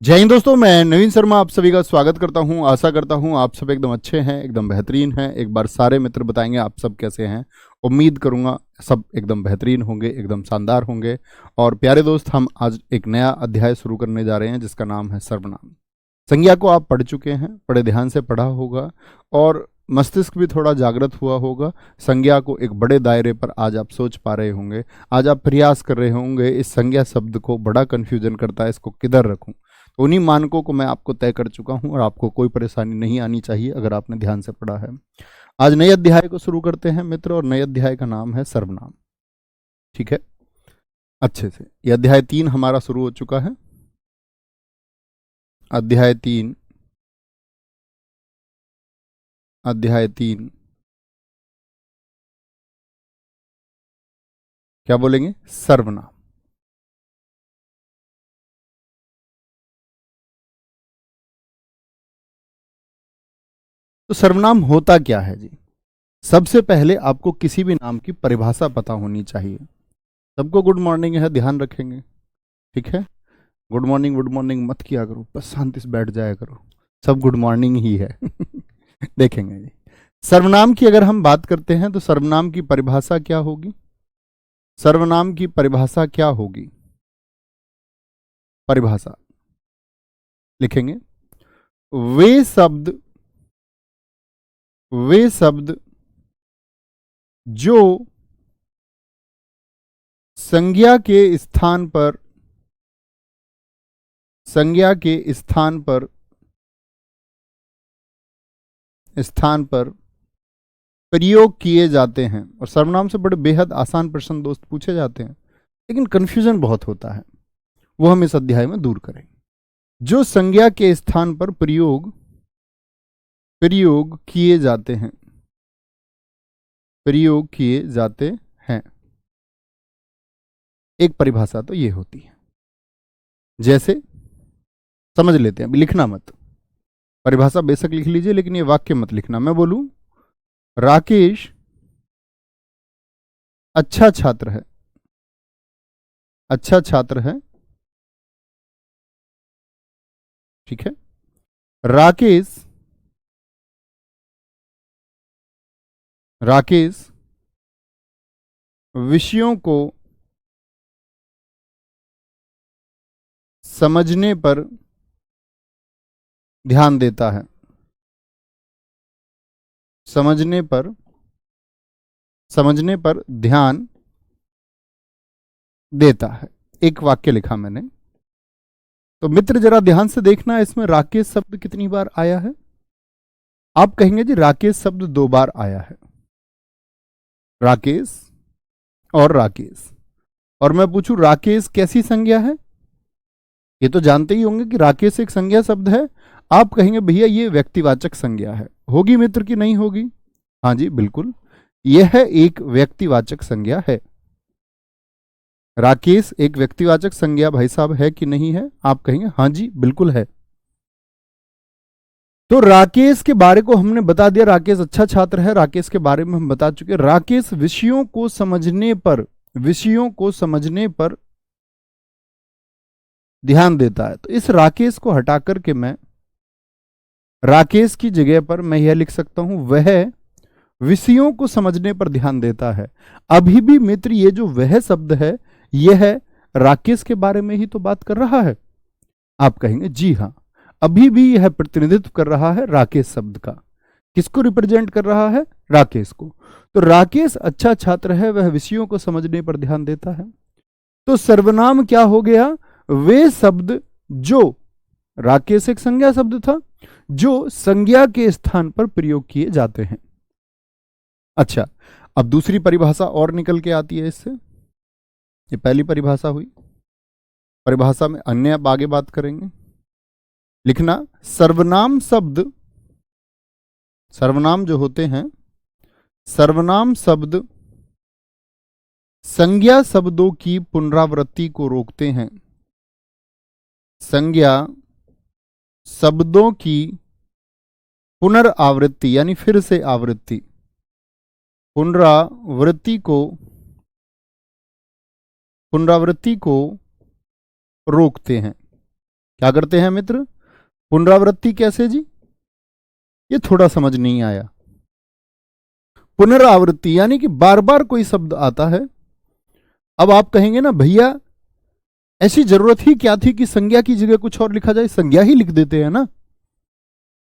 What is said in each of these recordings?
जय हिंद दोस्तों, मैं नवीन शर्मा आप सभी का स्वागत करता हूं। आशा करता हूं आप सब एकदम अच्छे हैं, एकदम बेहतरीन हैं। एक बार सारे मित्र बताएंगे आप सब कैसे हैं। उम्मीद करूंगा सब एकदम बेहतरीन होंगे, एकदम शानदार होंगे। और प्यारे दोस्त, हम आज एक नया अध्याय शुरू करने जा रहे हैं जिसका नाम है सर्वनाम। संज्ञा को आप पढ़ चुके हैं, बड़े ध्यान से पढ़ा होगा और मस्तिष्क भी थोड़ा जागृत हुआ होगा। संज्ञा को एक बड़े दायरे पर आज आप सोच पा रहे होंगे। आज आप प्रयास कर रहे होंगे, इस संज्ञा शब्द को बड़ा कंफ्यूजन करता है, इसको किधर रखूं। तो उन्हीं मानकों को मैं आपको तय कर चुका हूं और आपको कोई परेशानी नहीं आनी चाहिए अगर आपने ध्यान से पढ़ा है। आज नए अध्याय को शुरू करते हैं मित्र, और नए अध्याय का नाम है सर्वनाम। ठीक है, अच्छे से। यह अध्याय 3 हमारा शुरू हो चुका है। अध्याय 3, अध्याय 3 क्या बोलेंगे? सर्वनाम। तो सर्वनाम होता क्या है जी? सबसे पहले आपको किसी भी नाम की परिभाषा पता होनी चाहिए। सबको गुड मॉर्निंग है, ध्यान रखेंगे। ठीक है, गुड मॉर्निंग मत किया करो, बस शांति से बैठ जाया करो। सब गुड मॉर्निंग ही है। देखेंगे जी। सर्वनाम की अगर हम बात करते हैं तो सर्वनाम की परिभाषा क्या होगी? सर्वनाम की परिभाषा क्या होगी? परिभाषा लिखेंगे, वे शब्द वे शब्द जो संज्ञा के स्थान पर संज्ञा के स्थान पर प्रयोग किए जाते हैं। और सर्वनाम से बड़े बेहद आसान प्रश्न दोस्त पूछे जाते हैं, लेकिन कंफ्यूजन बहुत होता है, वो हम इस अध्याय में दूर करेंगे। जो संज्ञा के स्थान पर प्रयोग किए जाते हैं, प्रयोग किए जाते हैं। एक परिभाषा तो ये होती है। जैसे समझ लेते हैं, अभी लिखना मत, परिभाषा बेशक लिख लीजिए लेकिन ये वाक्य मत लिखना। मैं बोलूं राकेश अच्छा छात्र है, अच्छा छात्र है। ठीक है, राकेश राकेश विषयों को समझने पर ध्यान देता है, समझने पर ध्यान देता है। एक वाक्य लिखा मैंने। तो मित्र जरा ध्यान से देखना, इसमें राकेश शब्द कितनी बार आया है? आप कहेंगे जी राकेश शब्द 2 बार आया है, राकेश और राकेश। और मैं पूछूं राकेश कैसी संज्ञा है? ये तो जानते ही होंगे कि राकेश एक संज्ञा शब्द है। आप कहेंगे भैया ये व्यक्तिवाचक संज्ञा है, होगी मित्र की नहीं होगी? हाँ जी बिल्कुल, यह एक व्यक्तिवाचक संज्ञा है। राकेश एक व्यक्तिवाचक संज्ञा भाई साहब है कि नहीं है? आप कहेंगे हाँ जी बिल्कुल है। तो राकेश के बारे को हमने बता दिया, राकेश अच्छा छात्र है, राकेश के बारे में हम बता चुके। राकेश विषयों को समझने पर ध्यान देता है। तो इस राकेश को हटा करके मैं राकेश की जगह पर मैं यह लिख सकता हूं, वह विषयों को समझने पर ध्यान देता है। अभी भी मित्र ये जो वह शब्द है, यह राकेश के बारे में ही तो बात कर रहा है। आप कहेंगे जी हां, अभी भी यह प्रतिनिधित्व कर रहा है राकेश शब्द का। किसको रिप्रेजेंट कर रहा है? राकेश को। तो राकेश अच्छा छात्र है, वह विषयों को समझने पर ध्यान देता है। तो सर्वनाम क्या हो गया? वे शब्द जो, राकेश एक संज्ञा शब्द था, जो संज्ञा के स्थान पर प्रयोग किए जाते हैं। अच्छा, अब दूसरी परिभाषा और निकल के आती है इससे। ये पहली परिभाषा हुई, परिभाषा में अन्य अब आगे बात करेंगे। लिखना, सर्वनाम जो होते हैं, सर्वनाम शब्द संज्ञा शब्दों की पुनरावृत्ति को रोकते हैं। संज्ञा शब्दों की पुनरावृत्ति यानी फिर से आवृत्ति, पुनरावृत्ति को रोकते हैं। क्या करते हैं मित्र? पुनरावृत्ति कैसे जी? ये थोड़ा समझ नहीं आया। पुनरावृत्ति यानी कि बार बार कोई शब्द आता है। अब आप कहेंगे ना भैया ऐसी जरूरत ही क्या थी कि संज्ञा की जगह कुछ और लिखा जाए, संज्ञा ही लिख देते हैं ना।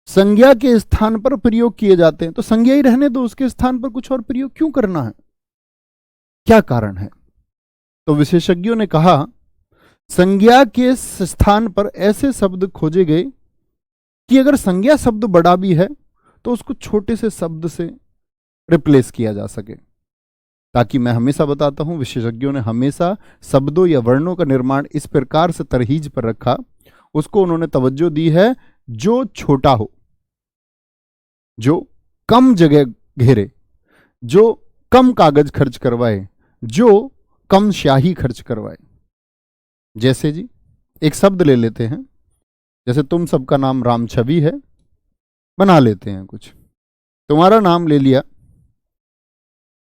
संज्ञा के स्थान पर प्रयोग किए जाते हैं तो संज्ञा ही रहने दो, उसके स्थान पर कुछ और प्रयोग क्यों करना है? क्या कारण है? तो विशेषज्ञों ने कहा संज्ञा के स्थान पर ऐसे शब्द खोजे गए कि अगर संज्ञा शब्द बड़ा भी है तो उसको छोटे से शब्द से रिप्लेस किया जा सके। ताकि मैं हमेशा बताता हूं, विशेषज्ञों ने हमेशा शब्दों या वर्णों का निर्माण इस प्रकार से तरहीज पर रखा, उसको उन्होंने तवज्जो दी है जो छोटा हो, जो कम जगह घेरे, जो कम कागज खर्च करवाए, जो कम स्याही खर्च करवाए। जैसे जी एक शब्द ले लेते हैं, जैसे तुम सबका नाम राम छवि है, बना लेते हैं कुछ। तुम्हारा नाम ले लिया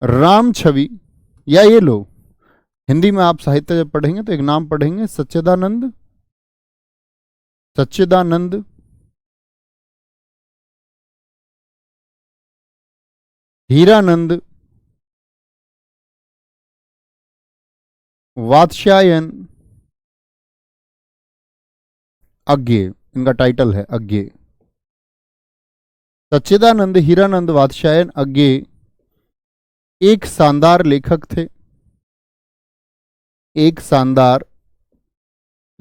राम छवि, या ये लो हिंदी में आप साहित्य जब पढ़ेंगे तो एक नाम पढ़ेंगे सच्चिदानंद, सच्चिदानंद हीरानंद वात्स्यायन अज्ञे, इनका टाइटल है अज्ञे। सच्चिदानंद हीरानंद वात्स्यायन अज्ञे एक शानदार लेखक थे, एक शानदार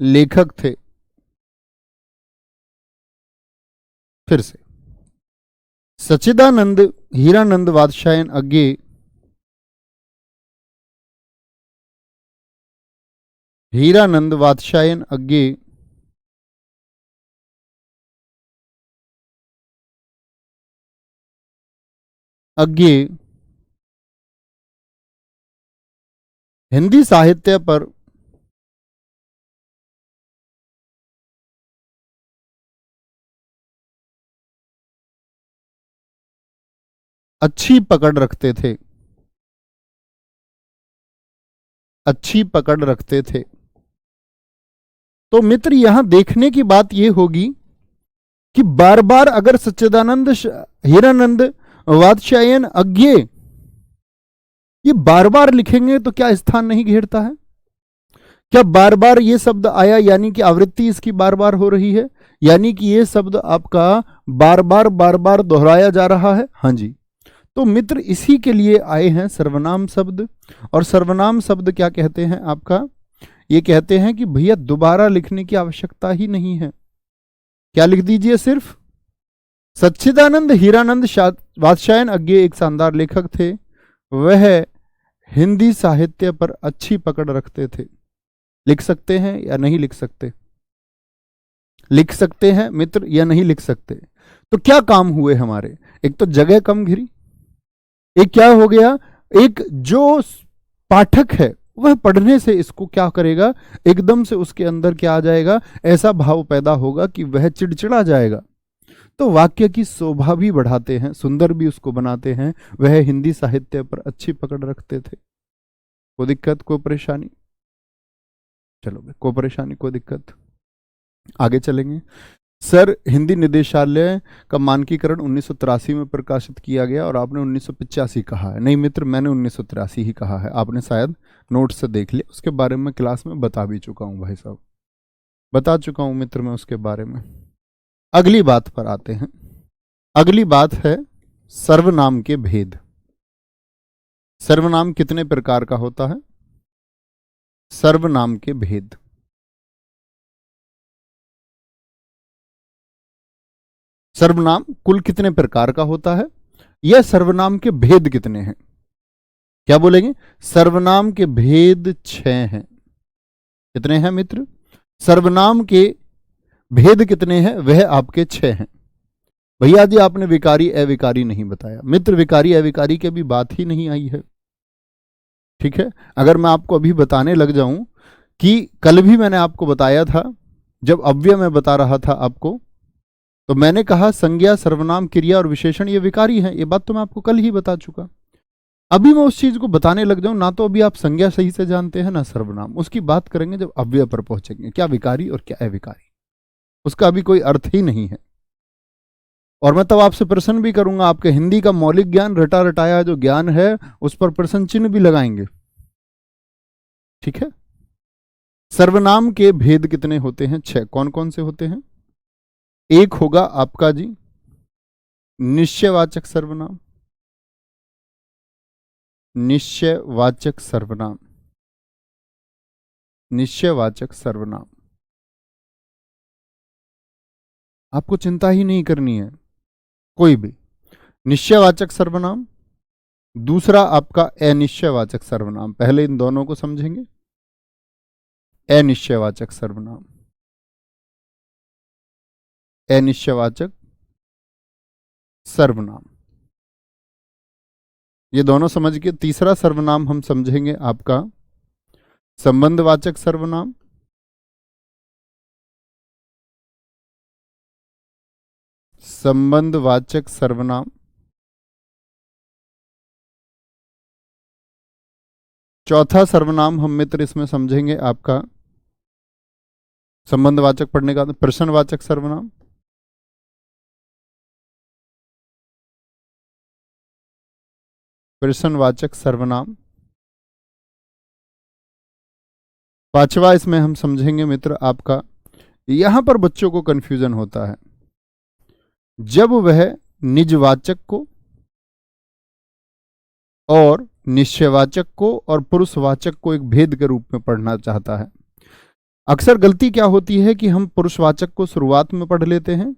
लेखक थे। फिर से सच्चिदानंद हीरानंद वात्स्यायन अज्ञे हीरानंद वात्स्यायन अज्ञे अज्ञे हिंदी साहित्य पर अच्छी पकड़ रखते थे, अच्छी पकड़ रखते थे। तो मित्र यहां देखने की बात यह होगी कि बार बार अगर सच्चिदानंद हीरानंद वात्स्यायन अज्ञे ये बार बार लिखेंगे तो क्या स्थान नहीं घेरता है? क्या बार बार ये शब्द आया यानी कि आवृत्ति इसकी बार बार हो रही है, यानी कि ये शब्द आपका बार बार दोहराया जा रहा है। हाँ जी, तो मित्र इसी के लिए आए हैं सर्वनाम शब्द। और सर्वनाम शब्द क्या कहते हैं आपका? ये कहते हैं कि भैया दोबारा लिखने की आवश्यकता ही नहीं है। क्या लिख दीजिए, सिर्फ सच्चिदानंद हीरानंद वात्स्यायन अज्ञे एक शानदार लेखक थे, वह हिंदी साहित्य पर अच्छी पकड़ रखते थे। लिख सकते हैं या नहीं लिख सकते? लिख सकते हैं मित्र या नहीं लिख सकते? तो क्या काम हुए हमारे? एक तो जगह कम घिरी, एक क्या हो गया, एक जो पाठक है वह पढ़ने से इसको क्या करेगा, एकदम से उसके अंदर क्या आ जाएगा, ऐसा भाव पैदा होगा कि वह चिड़चिड़ा जाएगा। तो वाक्य की शोभा भी बढ़ाते हैं, सुंदर भी उसको बनाते हैं। वह हिंदी साहित्य पर अच्छी पकड़ रखते थे। कोई दिक्कत, कोई परेशानी? चलो कोई परेशानी, कोई दिक्कत, आगे चलेंगे। सर हिंदी निदेशालय का मानकीकरण 1983 में प्रकाशित किया गया और आपने 1985 कहा है। नहीं मित्र, मैंने 1983 ही कहा है, आपने शायद नोट से देख लिया। उसके बारे में क्लास में बता भी चुका हूं भाई साहब, बता चुका हूं मित्र मैं उसके बारे में। अगली बात पर आते हैं। अगली बात है सर्वनाम के भेद। सर्वनाम कितने प्रकार का होता है? सर्वनाम के भेद। सर्वनाम कुल कितने प्रकार का होता है, यह सर्वनाम के भेद कितने हैं? क्या बोलेंगे? सर्वनाम के भेद 6 हैं। कितने हैं मित्र? सर्वनाम के भेद कितने हैं? वह आपके 6 हैं। भैया जी आपने विकारी अविकारी नहीं बताया। मित्र विकारी अविकारी की भी बात ही नहीं आई है, ठीक है। अगर मैं आपको अभी बताने लग जाऊं कि कल भी मैंने आपको बताया था, जब अव्यय में बता रहा था आपको, तो मैंने कहा संज्ञा सर्वनाम क्रिया और विशेषण ये विकारी हैं। ये बात तो मैं आपको कल ही बता चुका। अभी मैं उस चीज को बताने लग जाऊं ना, तो अभी आप संज्ञा सही से जानते हैं ना सर्वनाम। उसकी बात करेंगे जब अव्यय पर पहुंचेंगे, क्या विकारी और क्या अविकारी। उसका अभी कोई अर्थ ही नहीं है। और मैं तब आपसे प्रश्न भी करूंगा, आपके हिंदी का मौलिक ज्ञान, रटा रटाया जो ज्ञान है, उस पर प्रश्न चिन्ह भी लगाएंगे। ठीक है। सर्वनाम के भेद कितने होते हैं? 6। कौन कौन से होते हैं? एक होगा आपका जी निश्चयवाचक सर्वनाम, निश्चयवाचक सर्वनाम, निश्चयवाचक सर्वनाम। आपको चिंता ही नहीं करनी है कोई भी। निश्चयवाचक सर्वनाम। दूसरा आपका अनिश्चयवाचक सर्वनाम। पहले इन दोनों को समझेंगे। अनिश्चयवाचक सर्वनाम, अनिश्चयवाचक सर्वनाम, ये दोनों समझ के तीसरा सर्वनाम हम समझेंगे आपका संबंधवाचक सर्वनाम, संबंधवाचक सर्वनाम। चौथा सर्वनाम हम मित्र इसमें समझेंगे आपका संबंधवाचक पढ़ने का प्रश्नवाचक सर्वनाम, प्रश्नवाचक सर्वनाम। पांचवा इसमें हम समझेंगे मित्र आपका, यहां पर बच्चों को कंफ्यूजन होता है, जब वह निजवाचक को और निश्चयवाचक को और पुरुषवाचक को एक भेद के रूप में पढ़ना चाहता है। अक्सर गलती क्या होती है कि हम पुरुषवाचक को शुरुआत में पढ़ लेते हैं,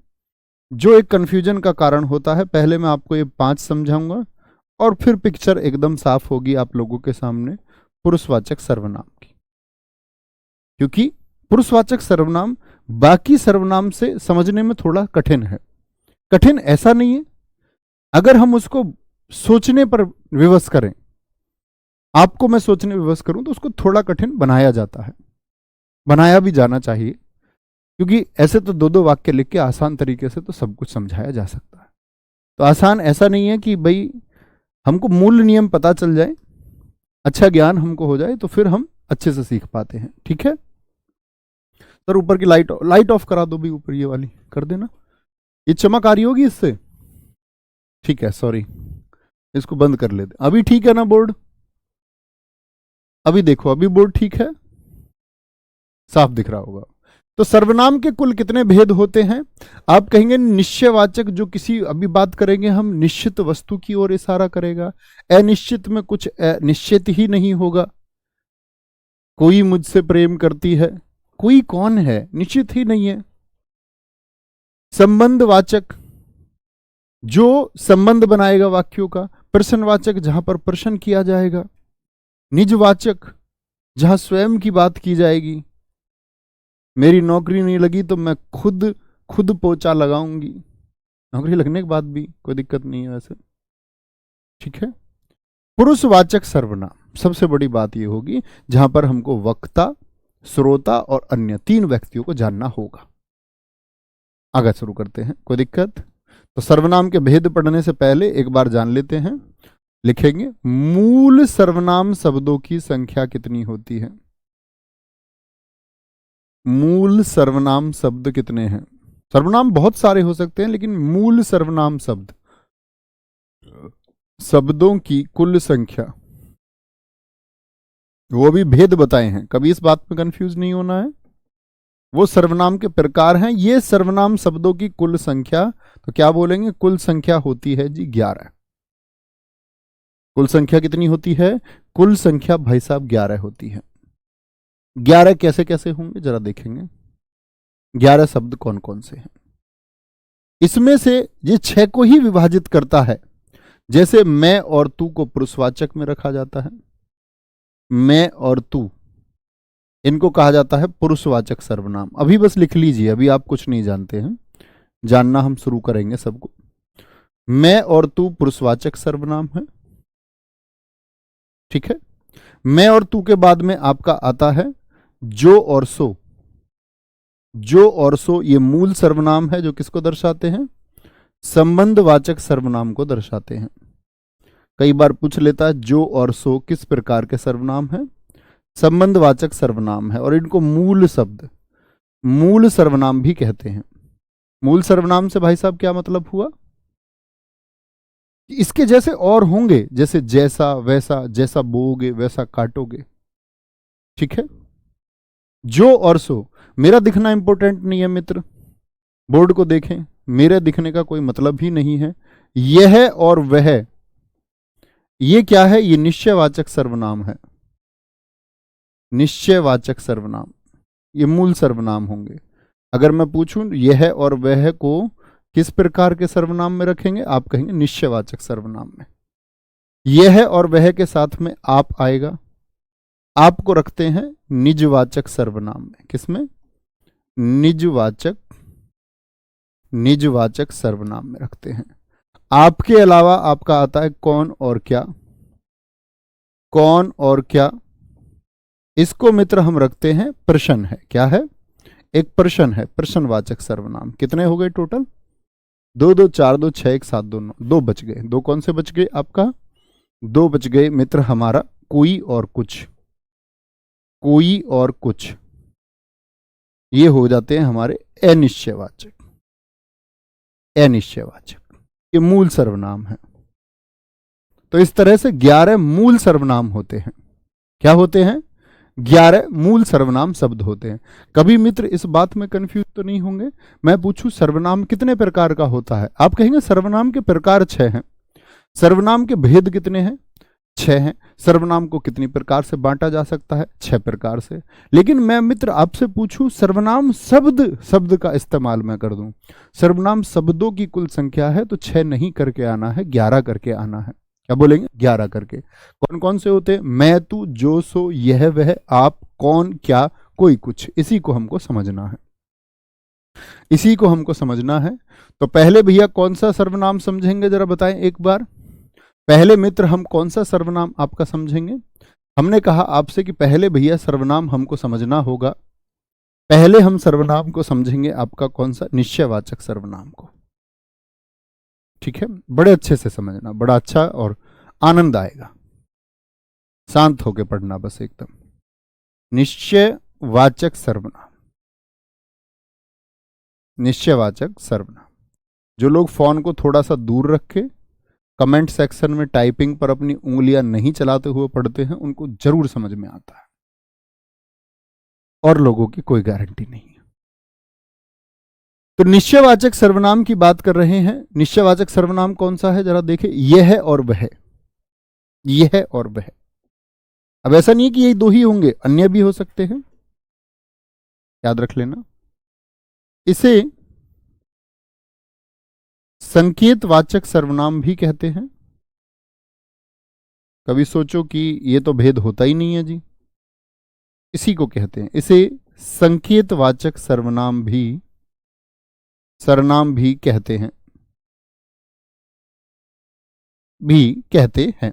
जो एक कंफ्यूजन का कारण होता है। पहले मैं आपको ये 5 समझाऊंगा और फिर पिक्चर एकदम साफ होगी आप लोगों के सामने पुरुषवाचक सर्वनाम की। क्योंकि पुरुषवाचक सर्वनाम बाकी सर्वनाम से समझने में थोड़ा कठिन है। कठिन ऐसा नहीं है, अगर हम उसको सोचने पर विवश करें, आपको मैं सोचने विवश करूं तो उसको थोड़ा कठिन बनाया जाता है, बनाया भी जाना चाहिए। क्योंकि ऐसे तो 2-2 वाक्य लिख के आसान तरीके से तो सब कुछ समझाया जा सकता है। तो आसान ऐसा नहीं है कि भाई हमको मूल नियम पता चल जाए, अच्छा ज्ञान हमको हो जाए तो फिर हम अच्छे से सीख पाते हैं। ठीक है सर, ऊपर की लाइट ऑफ करा दो भी, ऊपर ये वाली कर देना, ये चमक आ रही होगी इससे। ठीक है, सॉरी, इसको बंद कर लेते। अभी ठीक है ना बोर्ड? अभी देखो, अभी बोर्ड ठीक है, साफ दिख रहा होगा। तो सर्वनाम के कुल कितने भेद होते हैं? आप कहेंगे निश्चयवाचक, जो किसी, अभी बात करेंगे हम, निश्चित वस्तु की ओर इशारा करेगा। अनिश्चित में कुछ निश्चित ही नहीं होगा। कोई मुझसे प्रेम करती है, कोई कौन है, निश्चित ही नहीं है। संबंधवाचक, जो संबंध बनाएगा वाक्यों का। प्रश्नवाचक, जहां पर प्रश्न किया जाएगा। निजवाचक, जहां स्वयं की बात की जाएगी। मेरी नौकरी नहीं लगी तो मैं खुद पोछा लगाऊंगी। नौकरी लगने के बाद भी कोई दिक्कत नहीं है वैसे। ठीक है। पुरुषवाचक सर्वनाम, सबसे बड़ी बात यह होगी जहां पर हमको वक्ता, श्रोता और अन्य 3 व्यक्तियों को जानना होगा। आगे शुरू करते हैं, कोई दिक्कत? तो सर्वनाम के भेद पढ़ने से पहले एक बार जान लेते हैं। लिखेंगे, मूल सर्वनाम शब्दों की संख्या कितनी होती है? मूल सर्वनाम शब्द कितने हैं? सर्वनाम बहुत सारे हो सकते हैं, लेकिन मूल सर्वनाम शब्दों की कुल संख्या, वो भी भेद बताए हैं, कभी इस बात में कंफ्यूज नहीं होना है। वो सर्वनाम के प्रकार हैं। ये सर्वनाम शब्दों की कुल संख्या, तो क्या बोलेंगे? कुल संख्या होती है जी 11। कुल संख्या कितनी होती है? कुल संख्या भाई साहब 11 होती है। 11 कैसे कैसे होंगे जरा देखेंगे। 11 शब्द कौन कौन से हैं? इसमें से ये 6 को ही विभाजित करता है। जैसे मैं और तू को पुरुषवाचक में रखा जाता है, मैं और तू, इनको कहा जाता है पुरुषवाचक सर्वनाम। अभी बस लिख लीजिए, अभी आप कुछ नहीं जानते हैं, जानना हम शुरू करेंगे सबको। मैं और तू पुरुषवाचक सर्वनाम है। ठीक है। मैं और तू के बाद में आपका आता है जो और सो। जो और सो ये मूल सर्वनाम है, जो किसको दर्शाते हैं? संबंधवाचक सर्वनाम को दर्शाते हैं। कई बार पूछ लेता है जो और सो किस प्रकार के सर्वनाम है? संबंधवाचक सर्वनाम है। और इनको मूल शब्द, मूल सर्वनाम भी कहते हैं। मूल सर्वनाम से भाई साहब क्या मतलब हुआ? इसके जैसे और होंगे, जैसे जैसा वैसा, जैसा बोओगे वैसा काटोगे, ठीक है। जो और सो, मेरा दिखना इंपॉर्टेंट नहीं है मित्र, बोर्ड को देखें, मेरे दिखने का कोई मतलब ही नहीं है। यह और वह, ये क्या है? ये निश्चयवाचक सर्वनाम है। निश्चयवाचक सर्वनाम, ये मूल सर्वनाम होंगे। अगर मैं पूछूं यह और वह को किस प्रकार के सर्वनाम में रखेंगे, आप कहेंगे निश्चयवाचक सर्वनाम में। यह और वह के साथ में आप आएगा, आपको रखते हैं निजवाचक सर्वनाम में। किसमें? निजवाचक, निजवाचक सर्वनाम में रखते हैं। आपके अलावा आपका आता है कौन और क्या। कौन और क्या, इसको मित्र हम रखते हैं प्रश्न है। क्या है? एक प्रश्न है, प्रश्नवाचक सर्वनाम। कितने हो गए टोटल? 2 2 4 2 6 1 7 2 9, 2 बच गए। 2 कौन से बच गए आपका? 2 बच गए मित्र हमारा कोई और कुछ। कोई और कुछ, ये हो जाते हैं हमारे अनिश्चयवाचक। अनिश्चयवाचक ये मूल सर्वनाम है। तो इस तरह से 11 मूल सर्वनाम होते हैं। क्या होते हैं? 11 मूल सर्वनाम शब्द होते हैं। कभी मित्र इस बात में कंफ्यूज तो नहीं होंगे, मैं पूछूं सर्वनाम कितने प्रकार का होता है, आप कहेंगे सर्वनाम के प्रकार 6 हैं। सर्वनाम के भेद कितने हैं? 6 हैं। सर्वनाम को कितनी प्रकार से बांटा जा सकता है? 6 प्रकार से। लेकिन मैं मित्र आपसे पूछूं सर्वनाम शब्द का इस्तेमाल मैं कर दूं, सर्वनाम शब्दों की कुल संख्या है तो 6 नहीं करके आना है, 11 करके आना है। क्या बोलेंगे? 11 करके। कौन कौन से होते हैं? मैं, तू, जो, सो, यह, वह, आप, कौन, क्या, कोई, कुछ। इसी को हमको समझना है, इसी को हमको समझना है। तो पहले भैया कौन सा सर्वनाम समझेंगे, जरा बताएं एक बार। पहले मित्र हम कौन सा सर्वनाम आपका समझेंगे? हमने कहा आपसे कि पहले भैया सर्वनाम हमको समझना होगा। पहले हम सर्वनाम को समझेंगे आपका कौन सा? निश्चयवाचक सर्वनाम को। ठीक है, बड़े अच्छे से समझना, बड़ा अच्छा और आनंद आएगा। शांत होकर पढ़ना बस एकदम। निश्चयवाचक सर्वनाम, निश्चयवाचक सर्वनाम। जो लोग फोन को थोड़ा सा दूर रखे, कमेंट सेक्शन में टाइपिंग पर अपनी उंगलियां नहीं चलाते हुए पढ़ते हैं, उनको जरूर समझ में आता है, और लोगों की कोई गारंटी नहीं है। तो निश्चयवाचक सर्वनाम की बात कर रहे हैं। निश्चयवाचक सर्वनाम कौन सा है, जरा देखें। यह और वह, यह और वह। अब ऐसा नहीं है कि यही 2 ही होंगे, अन्य भी हो सकते हैं, याद रख लेना। इसे संकेतवाचक सर्वनाम भी कहते हैं। कभी सोचो कि ये तो भेद होता ही नहीं है जी, इसी को कहते हैं। इसे संकेतवाचक सर्वनाम भी कहते हैं,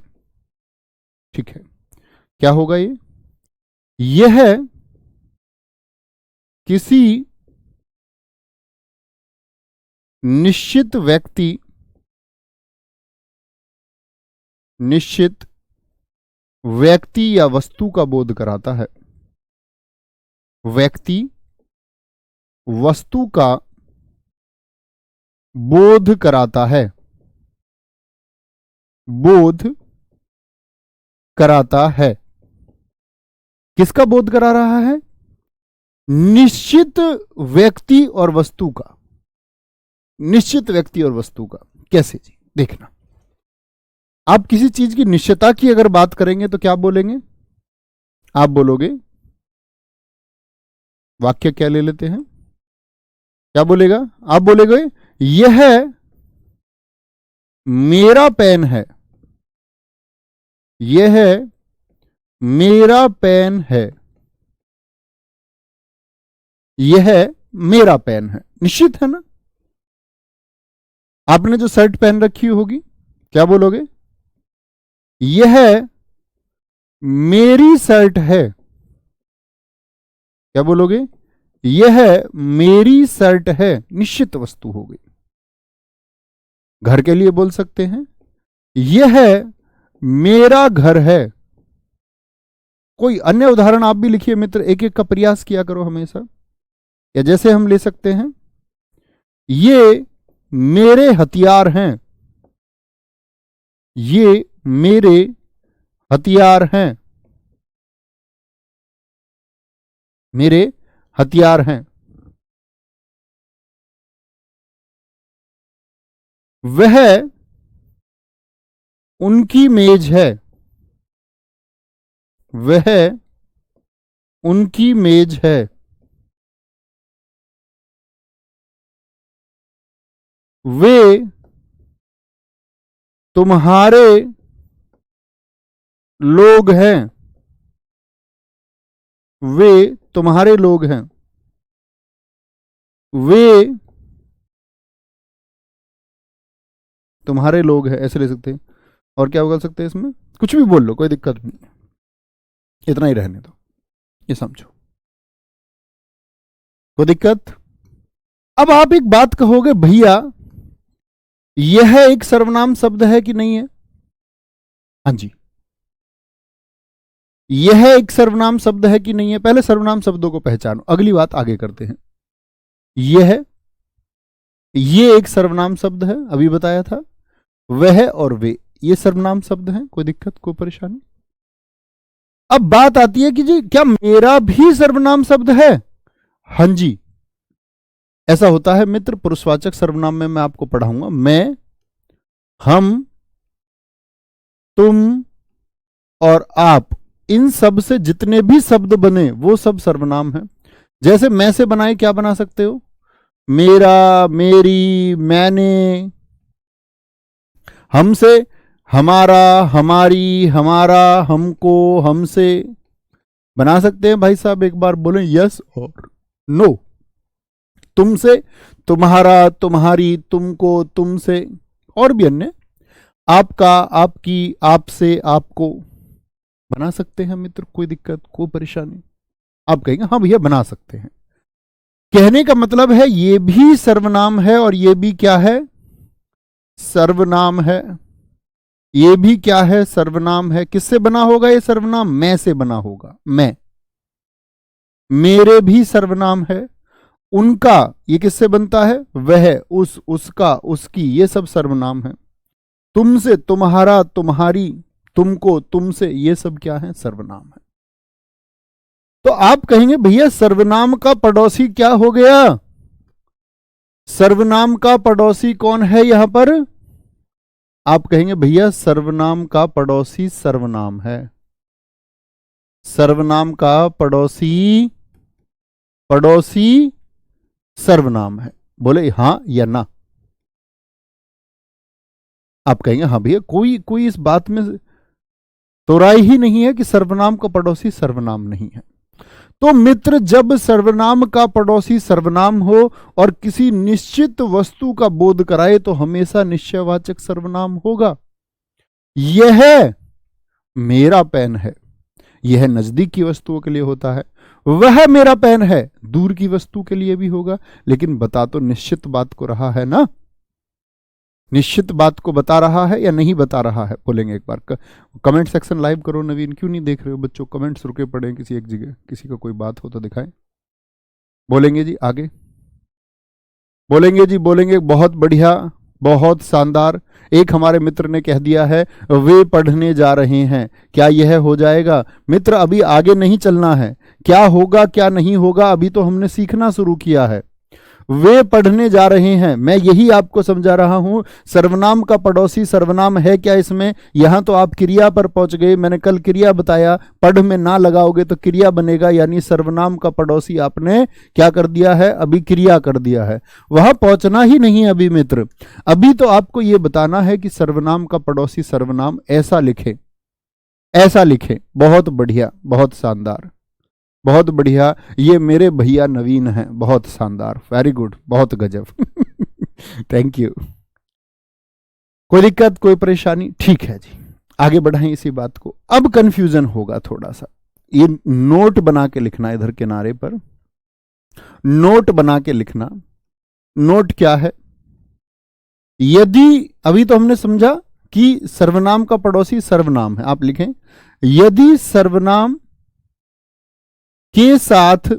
ठीक है। क्या होगा ये? यह किसी निश्चित व्यक्ति या वस्तु का बोध कराता है। व्यक्ति वस्तु का बोध कराता है, बोध कराता है। किसका बोध करा रहा है? निश्चित व्यक्ति और वस्तु का। निश्चित व्यक्ति और वस्तु का कैसे जी? देखना, आप किसी चीज की निश्चितता की अगर बात करेंगे तो क्या बोलेंगे? आप बोलोगे, वाक्य क्या ले लेते हैं, क्या बोलेगा? आप बोलेगे यह मेरा पेन है, यह मेरा पेन है, यह मेरा पेन है। निश्चित है ना? आपने जो शर्ट पहन रखी होगी, क्या बोलोगे? यह मेरी शर्ट है। क्या बोलोगे? यह मेरी शर्ट है। निश्चित वस्तु हो गई। घर के लिए बोल सकते हैं, यह मेरा घर है। कोई अन्य उदाहरण आप भी लिखिए मित्र, एक एक का प्रयास किया करो हमेशा। या जैसे हम ले सकते हैं, ये मेरे हथियार हैं, ये मेरे हथियार हैं, मेरे हथियार हैं। वह उनकी मेज है, वह उनकी मेज है। वे तुम्हारे लोग हैं, वे तुम्हारे लोग हैं। वे तुम्हारे लोग हैं, ऐसे ले सकते हैं। और क्या बोल सकते हैं इसमें, कुछ भी बोल लो, कोई दिक्कत नहीं, इतना ही रहने दो, ये समझो, कोई दिक्कत। अब आप एक बात कहोगे, भैया यह एक सर्वनाम शब्द है कि नहीं है? हाँ जी, यह एक सर्वनाम शब्द है कि नहीं है? पहले सर्वनाम शब्दों को पहचानो, अगली बात आगे करते हैं। ये एक सर्वनाम शब्द है, अभी बताया था। वह और वे, ये सर्वनाम शब्द हैं, कोई दिक्कत, कोई परेशानी? अब बात आती है कि जी क्या मेरा भी सर्वनाम शब्द है? हाँ जी, ऐसा होता है मित्र। पुरुषवाचक सर्वनाम में मैं आपको पढ़ाऊंगा। मैं, हम, तुम और आप, इन सब से जितने भी शब्द बने वो सब सर्वनाम हैं। जैसे मैं से बनाए क्या बना सकते हो? मेरा, मेरी, मैंने। हमसे हमारा, हमारी, हमारा, हमको, हमसे बना सकते हैं। भाई साहब एक बार बोलें यस और नो। तुमसे तुम्हारा, तुम्हारी, तुमको, तुमसे, और भी अन्य, आपका, आपकी, आपसे, आपको बना सकते हैं मित्र, कोई दिक्कत, कोई परेशानी? आप कहेंगे हाँ भैया बना सकते हैं। कहने का मतलब है ये भी सर्वनाम है और ये भी क्या है? सर्वनाम है। ये भी क्या है? सर्वनाम है। किससे बना होगा ये सर्वनाम? मैं से बना होगा। मैं, मेरे भी सर्वनाम है। उनका, ये किससे बनता है? वह, उस, उसका, उसकी, ये सब सर्वनाम है। तुमसे, तुम्हारा, तुम्हारी, तुमको, तुमसे, ये सब क्या है? सर्वनाम है। तो आप कहेंगे भैया सर्वनाम का पड़ोसी क्या हो गया? सर्वनाम का पड़ोसी कौन है यहां पर? आप कहेंगे भैया सर्वनाम का पड़ोसी सर्वनाम है। सर्वनाम का पड़ोसी, पड़ोसी सर्वनाम है। बोले हां या ना? आप कहेंगे हाँ भैया, कोई कोई इस बात में तोराई ही नहीं है कि सर्वनाम का पड़ोसी सर्वनाम नहीं है। तो मित्र जब सर्वनाम का पड़ोसी सर्वनाम हो और किसी निश्चित वस्तु का बोध कराए तो हमेशा निश्चयवाचक सर्वनाम होगा। यह मेरा पेन है, यह नजदीक की वस्तुओं के लिए होता है। वह मेरा पेन है, दूर की वस्तु के लिए भी होगा। लेकिन बता तो निश्चित बात को रहा है ना? निश्चित बात को बता रहा है या नहीं बता रहा है? बोलेंगे एक बार। कमेंट सेक्शन लाइव करो। नवीन क्यों नहीं देख रहे हो बच्चों? कमेंट्स रुके पड़े हैं किसी एक जगह, किसी का कोई बात हो तो दिखाएं। बोलेंगे जी आगे? बोलेंगे जी, बोलेंगे। बहुत बढ़िया, बहुत शानदार। एक हमारे मित्र ने कह दिया है वे पढ़ने जा रहे हैं। क्या यह हो जाएगा? मित्र अभी आगे नहीं चलना है। क्या होगा क्या नहीं होगा अभी तो हमने सीखना शुरू किया है। वे पढ़ने जा रहे हैं, मैं यही आपको समझा रहा हूं। सर्वनाम का पड़ोसी सर्वनाम है क्या इसमें? यहां तो आप क्रिया पर पहुंच गए। मैंने कल क्रिया बताया, पढ़ में ना लगाओगे तो क्रिया बनेगा, यानी सर्वनाम का पड़ोसी आपने क्या कर दिया है? अभी क्रिया कर दिया है। वहां पहुंचना ही नहीं अभी मित्र। अभी तो आपको यह बताना है कि सर्वनाम का पड़ोसी सर्वनाम ऐसा लिखे, ऐसा लिखे। बहुत बढ़िया, बहुत शानदार, बहुत बढ़िया। ये मेरे भैया नवीन हैं, बहुत शानदार, वेरी गुड, बहुत गजब। Thank you. कोई दिक्कत, कोई परेशानी? ठीक है जी, आगे बढ़ाएं इसी बात को। अब कंफ्यूजन होगा थोड़ा सा, ये नोट बना के लिखना, इधर किनारे पर नोट बना के लिखना। नोट क्या है? यदि, अभी तो हमने समझा कि सर्वनाम का पड़ोसी सर्वनाम है। आप लिखें यदि सर्वनाम के साथ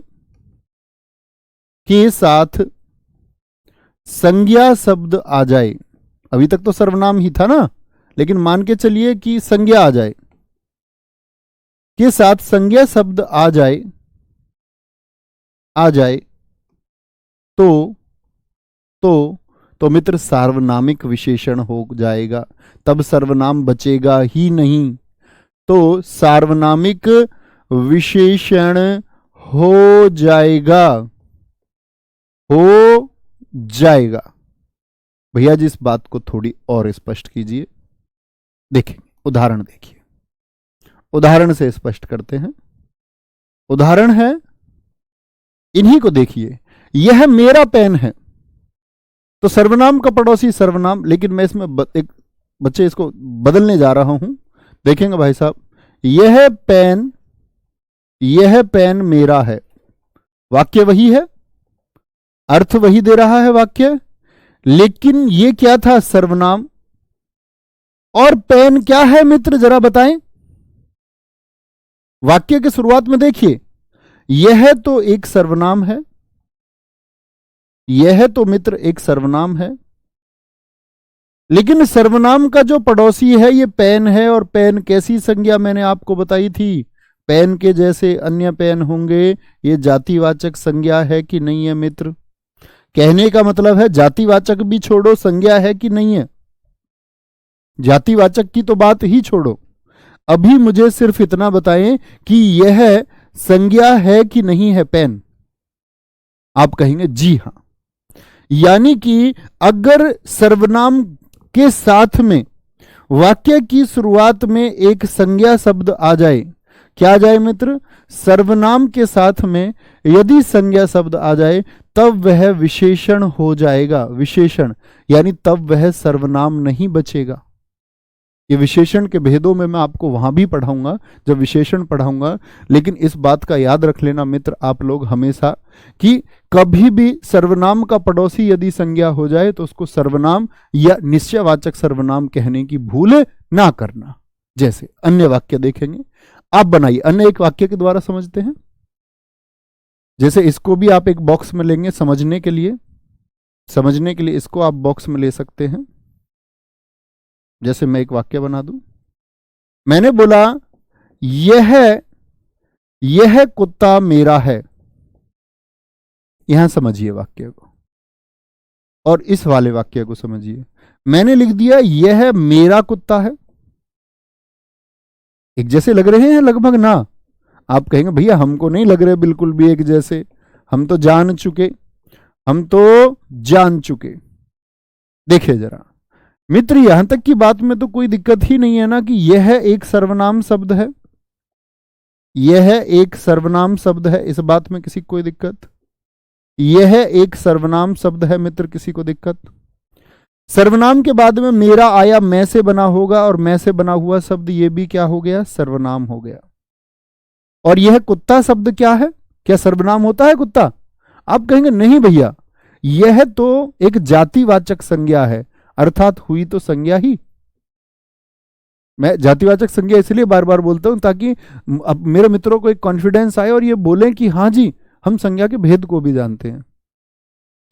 के साथ संज्ञा शब्द आ जाए, अभी तक तो सर्वनाम ही था ना, लेकिन मान के चलिए कि संज्ञा आ जाए, के साथ संज्ञा शब्द आ जाए तो तो मित्र सार्वनामिक विशेषण हो जाएगा, तब सर्वनाम बचेगा ही नहीं। तो सार्वनामिक विशेषण हो जाएगा। भैया जी इस बात को थोड़ी और स्पष्ट कीजिए। देखिए उदाहरण देखिए, उदाहरण से स्पष्ट करते हैं। उदाहरण है, इन्हीं को देखिए, यह मेरा पेन है, तो सर्वनाम का पड़ोसी सर्वनाम, लेकिन मैं इसमें एक बच्चे इसको बदलने जा रहा हूं। देखेंगे भाई साहब, यह पेन मेरा है, वाक्य वही है, अर्थ वही दे रहा है वाक्य, लेकिन ये क्या था, सर्वनाम। और पेन क्या है मित्र, जरा बताएं। वाक्य के शुरुआत में देखिए, यह तो एक सर्वनाम है, यह तो मित्र एक सर्वनाम है, लेकिन सर्वनाम का जो पड़ोसी है ये पेन है। और पेन कैसी संज्ञा मैंने आपको बताई थी, पेन के जैसे अन्य पेन होंगे, ये जातिवाचक संज्ञा है कि नहीं है मित्र। कहने का मतलब है जातिवाचक भी छोड़ो, संज्ञा है कि नहीं है। जातिवाचक की तो बात ही छोड़ो, अभी मुझे सिर्फ इतना बताएं कि यह संज्ञा है कि नहीं है पेन। आप कहेंगे जी हां। यानी कि अगर सर्वनाम के साथ में वाक्य की शुरुआत में एक संज्ञा शब्द आ जाए, क्या आ जाए मित्र, सर्वनाम के साथ में यदि संज्ञा शब्द आ जाए तब वह विशेषण हो जाएगा। विशेषण यानी तब वह सर्वनाम नहीं बचेगा। ये विशेषण के भेदों में मैं आपको वहां भी पढ़ाऊंगा जब विशेषण पढ़ाऊंगा, लेकिन इस बात का याद रख लेना मित्र आप लोग हमेशा कि कभी भी सर्वनाम का पड़ोसी यदि संज्ञा हो जाए तो उसको सर्वनाम या निश्चयवाचक सर्वनाम कहने की भूल ना करना। जैसे अन्य वाक्य देखेंगे, आप बनाइए, अन्य एक वाक्य के द्वारा समझते हैं। जैसे इसको भी आप एक बॉक्स में लेंगे समझने के लिए इसको आप बॉक्स में ले सकते हैं। जैसे मैं एक वाक्य बना दूं, मैंने बोला यह कुत्ता मेरा है, यहां समझिए वाक्य को, और इस वाले वाक्य को समझिए। मैंने लिख दिया यह मेरा कुत्ता है। एक जैसे लग रहे हैं लगभग ना? आप कहेंगे भैया हमको नहीं लग रहे बिल्कुल भी एक जैसे, हम तो जान चुके। देखिए जरा मित्र, यहां तक की बात में तो कोई दिक्कत ही नहीं है ना कि यह एक सर्वनाम शब्द है, यह एक सर्वनाम शब्द है, इस बात में किसी को कोई दिक्कत? यह एक सर्वनाम शब्द है मित्र, किसी को दिक्कत? सर्वनाम के बाद में मेरा आया, मैं से बना होगा, और मैं से बना हुआ शब्द ये भी क्या हो गया, सर्वनाम हो गया। और यह कुत्ता शब्द क्या है, क्या सर्वनाम होता है कुत्ता? आप कहेंगे नहीं भैया, यह तो एक जातिवाचक संज्ञा है, अर्थात हुई तो संज्ञा ही। मैं जातिवाचक संज्ञा इसलिए बार बार बोलता हूं ताकि अब मेरे मित्रों को एक कॉन्फिडेंस आए और ये बोलें कि हाँ जी हम संज्ञा के भेद को भी जानते हैं।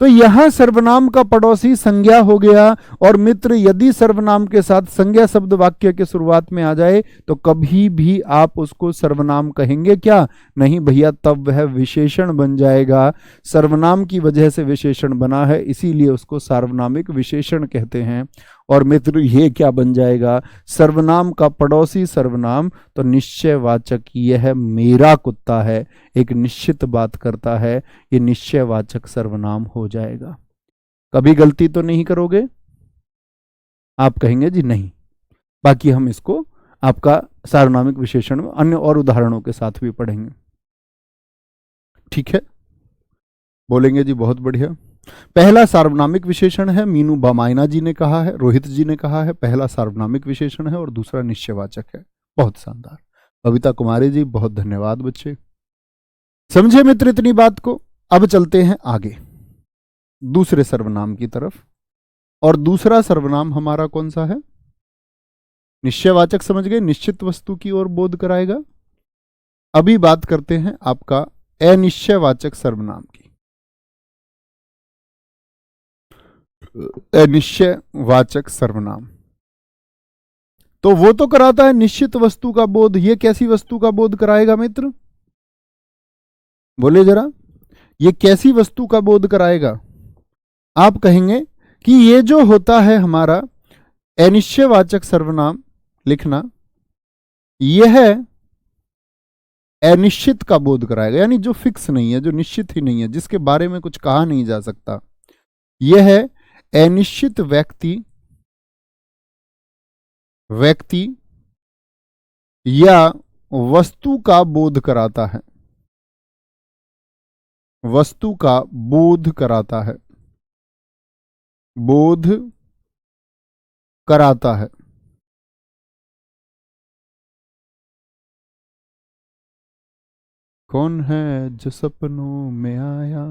तो यहां सर्वनाम का पड़ोसी संज्ञा हो गया। और मित्र यदि सर्वनाम के साथ संज्ञा शब्द वाक्य के शुरुआत में आ जाए तो कभी भी आप उसको सर्वनाम कहेंगे क्या? नहीं भैया, तब वह विशेषण बन जाएगा। सर्वनाम की वजह से विशेषण बना है, इसीलिए उसको सार्वनामिक विशेषण कहते हैं। और मित्र ये क्या बन जाएगा, सर्वनाम का पड़ोसी सर्वनाम, तो निश्चयवाचक यह मेरा कुत्ता है, एक निश्चित बात करता है, ये निश्चयवाचक सर्वनाम हो जाएगा। कभी गलती तो नहीं करोगे? आप कहेंगे जी नहीं। बाकी हम इसको आपका सार्वनामिक विशेषण में अन्य और उदाहरणों के साथ भी पढ़ेंगे, ठीक है? बोलेंगे जी बहुत बढ़िया। पहला सार्वनामिक विशेषण है, मीनू बामायना जी ने कहा है, रोहित जी ने कहा है, पहला सार्वनामिक विशेषण है और दूसरा निश्चयवाचक है। बहुत शानदार। बबीता कुमारी जी बहुत धन्यवाद बच्चे। समझे मित्र इतनी बात को? अब चलते हैं आगे दूसरे सर्वनाम की तरफ। और दूसरा सर्वनाम हमारा कौन सा है? निश्चयवाचक समझ गए, निश्चित वस्तु की ओर बोध कराएगा। अभी बात करते हैं आपका अनिश्चयवाचक सर्वनाम की। अनिश्चयवाचक सर्वनाम। तो वो तो कराता है निश्चित वस्तु का बोध, ये कैसी वस्तु का बोध कराएगा मित्र? बोले जरा, ये कैसी वस्तु का बोध कराएगा? आप कहेंगे कि ये जो होता है हमारा अनिश्चयवाचक सर्वनाम लिखना, यह अनिश्चित का बोध कराएगा, यानी जो फिक्स नहीं है, जो निश्चित ही नहीं है, जिसके बारे में कुछ कहा नहीं जा सकता, यह है अनिश्चित व्यक्ति या वस्तु का बोध कराता है, वस्तु का बोध कराता है, बोध कराता है। कौन है जो सपनों में आया?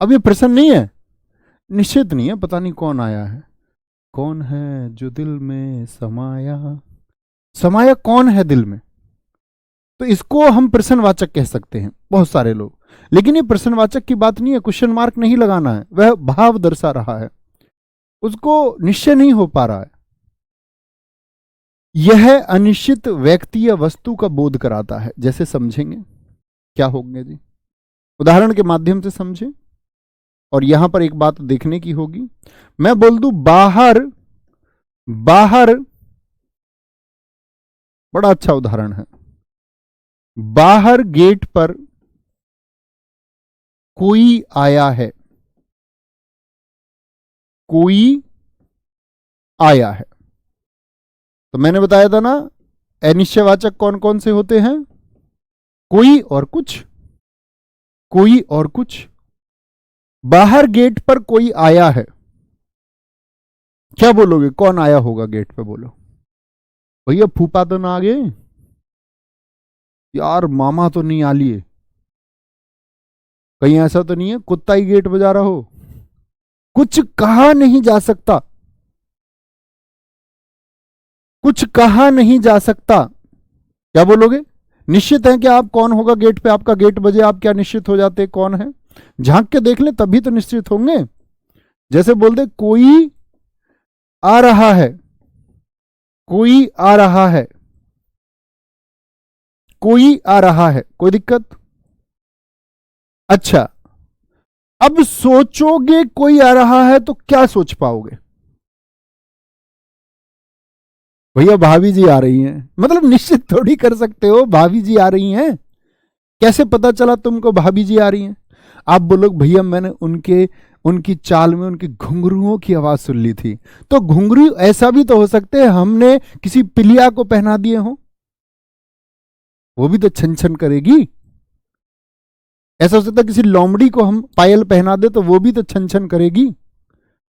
अब ये प्रश्न नहीं है, निश्चित नहीं है, पता नहीं कौन आया है। कौन है जो दिल में समाया? समाया कौन है दिल में? तो इसको हम प्रश्नवाचक कह सकते हैं बहुत सारे लोग, लेकिन ये प्रश्नवाचक की बात नहीं है, क्वेश्चन मार्क नहीं लगाना है, वह भाव दर्शा रहा है, उसको निश्चय नहीं हो पा रहा है। यह अनिश्चित व्यक्ति या वस्तु का बोध कराता है। जैसे समझेंगे क्या होंगे जी, उदाहरण के माध्यम से समझें। और यहां पर एक बात देखने की होगी, मैं बोल दूं बाहर, बाहर, बड़ा अच्छा उदाहरण है, बाहर गेट पर कोई आया है, कोई आया है। तो मैंने बताया था ना, अनिश्चयवाचक कौन कौन से होते हैं? कोई और कुछ, कोई और कुछ। बाहर गेट पर कोई आया है, क्या बोलोगे? कौन आया होगा गेट पे? बोलो भैया, फूफा तो ना आ गए यार, मामा तो नहीं आ लिए, कहीं ऐसा तो नहीं है कुत्ता ही गेट बजा रहा हो? कुछ कहा नहीं जा सकता, कुछ कहा नहीं जा सकता, क्या बोलोगे? निश्चित है कि आप कौन होगा गेट पे, आपका गेट बजे आप क्या निश्चित हो जाते कौन है? झांक के देख ले तभी तो निश्चित होंगे। जैसे बोल दे कोई आ रहा है, कोई आ रहा है, कोई आ रहा है, कोई दिक्कत? अच्छा, अब सोचोगे कोई आ रहा है तो क्या सोच पाओगे? भैया भाभी जी आ रही हैं, मतलब निश्चित थोड़ी कर सकते हो भाभी जी आ रही हैं, कैसे पता चला तुमको भाभी जी आ रही हैं? आप बोलोगे भैया मैंने उनकी चाल में उनकी घुंघरुओं की आवाज सुन ली थी। तो घुंघरू ऐसा भी तो हो सकते हैं हमने किसी पिलिया को पहना दिए हो, वो भी तो छन छन करेगी। ऐसा हो सकता है किसी लोमड़ी को हम पायल पहना दे तो वो भी तो छन छन करेगी।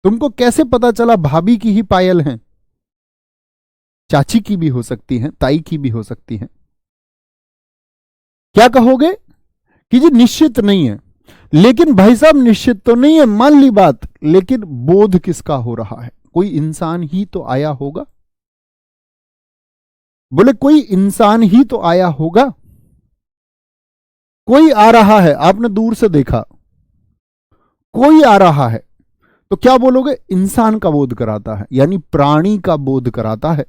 तुमको कैसे पता चला भाभी की ही पायल है? चाची की भी हो सकती है, ताई की भी हो सकती है। क्या कहोगे कि जी निश्चित नहीं है, लेकिन भाई साहब निश्चित तो नहीं है, मान ली बात, लेकिन बोध किसका हो रहा है? कोई इंसान ही तो आया होगा। बोले कोई इंसान ही तो आया होगा। कोई आ रहा है, आपने दूर से देखा, कोई आ रहा है, तो क्या बोलोगे? इंसान का बोध कराता है, यानी प्राणी का बोध कराता है,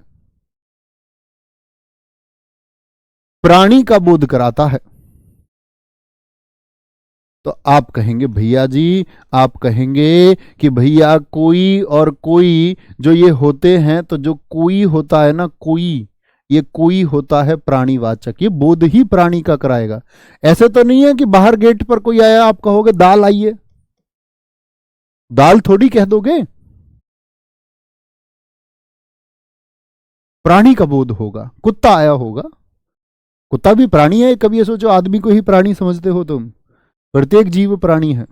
प्राणी का बोध कराता है। तो आप कहेंगे भैया जी, आप कहेंगे कि भैया कोई और कोई जो ये होते हैं, तो जो कोई होता है ना, कोई, ये कोई होता है प्राणीवाचक, ये बोध ही प्राणी का कराएगा। ऐसे तो नहीं है कि बाहर गेट पर कोई आया आप कहोगे दाल आइए, दाल थोड़ी कह दोगे, प्राणी का बोध होगा। कुत्ता आया होगा, कुत्ता भी प्राणी है, कभी ये सोचो आदमी को ही प्राणी समझते हो तुम, प्रत्येक जीव प्राणी है।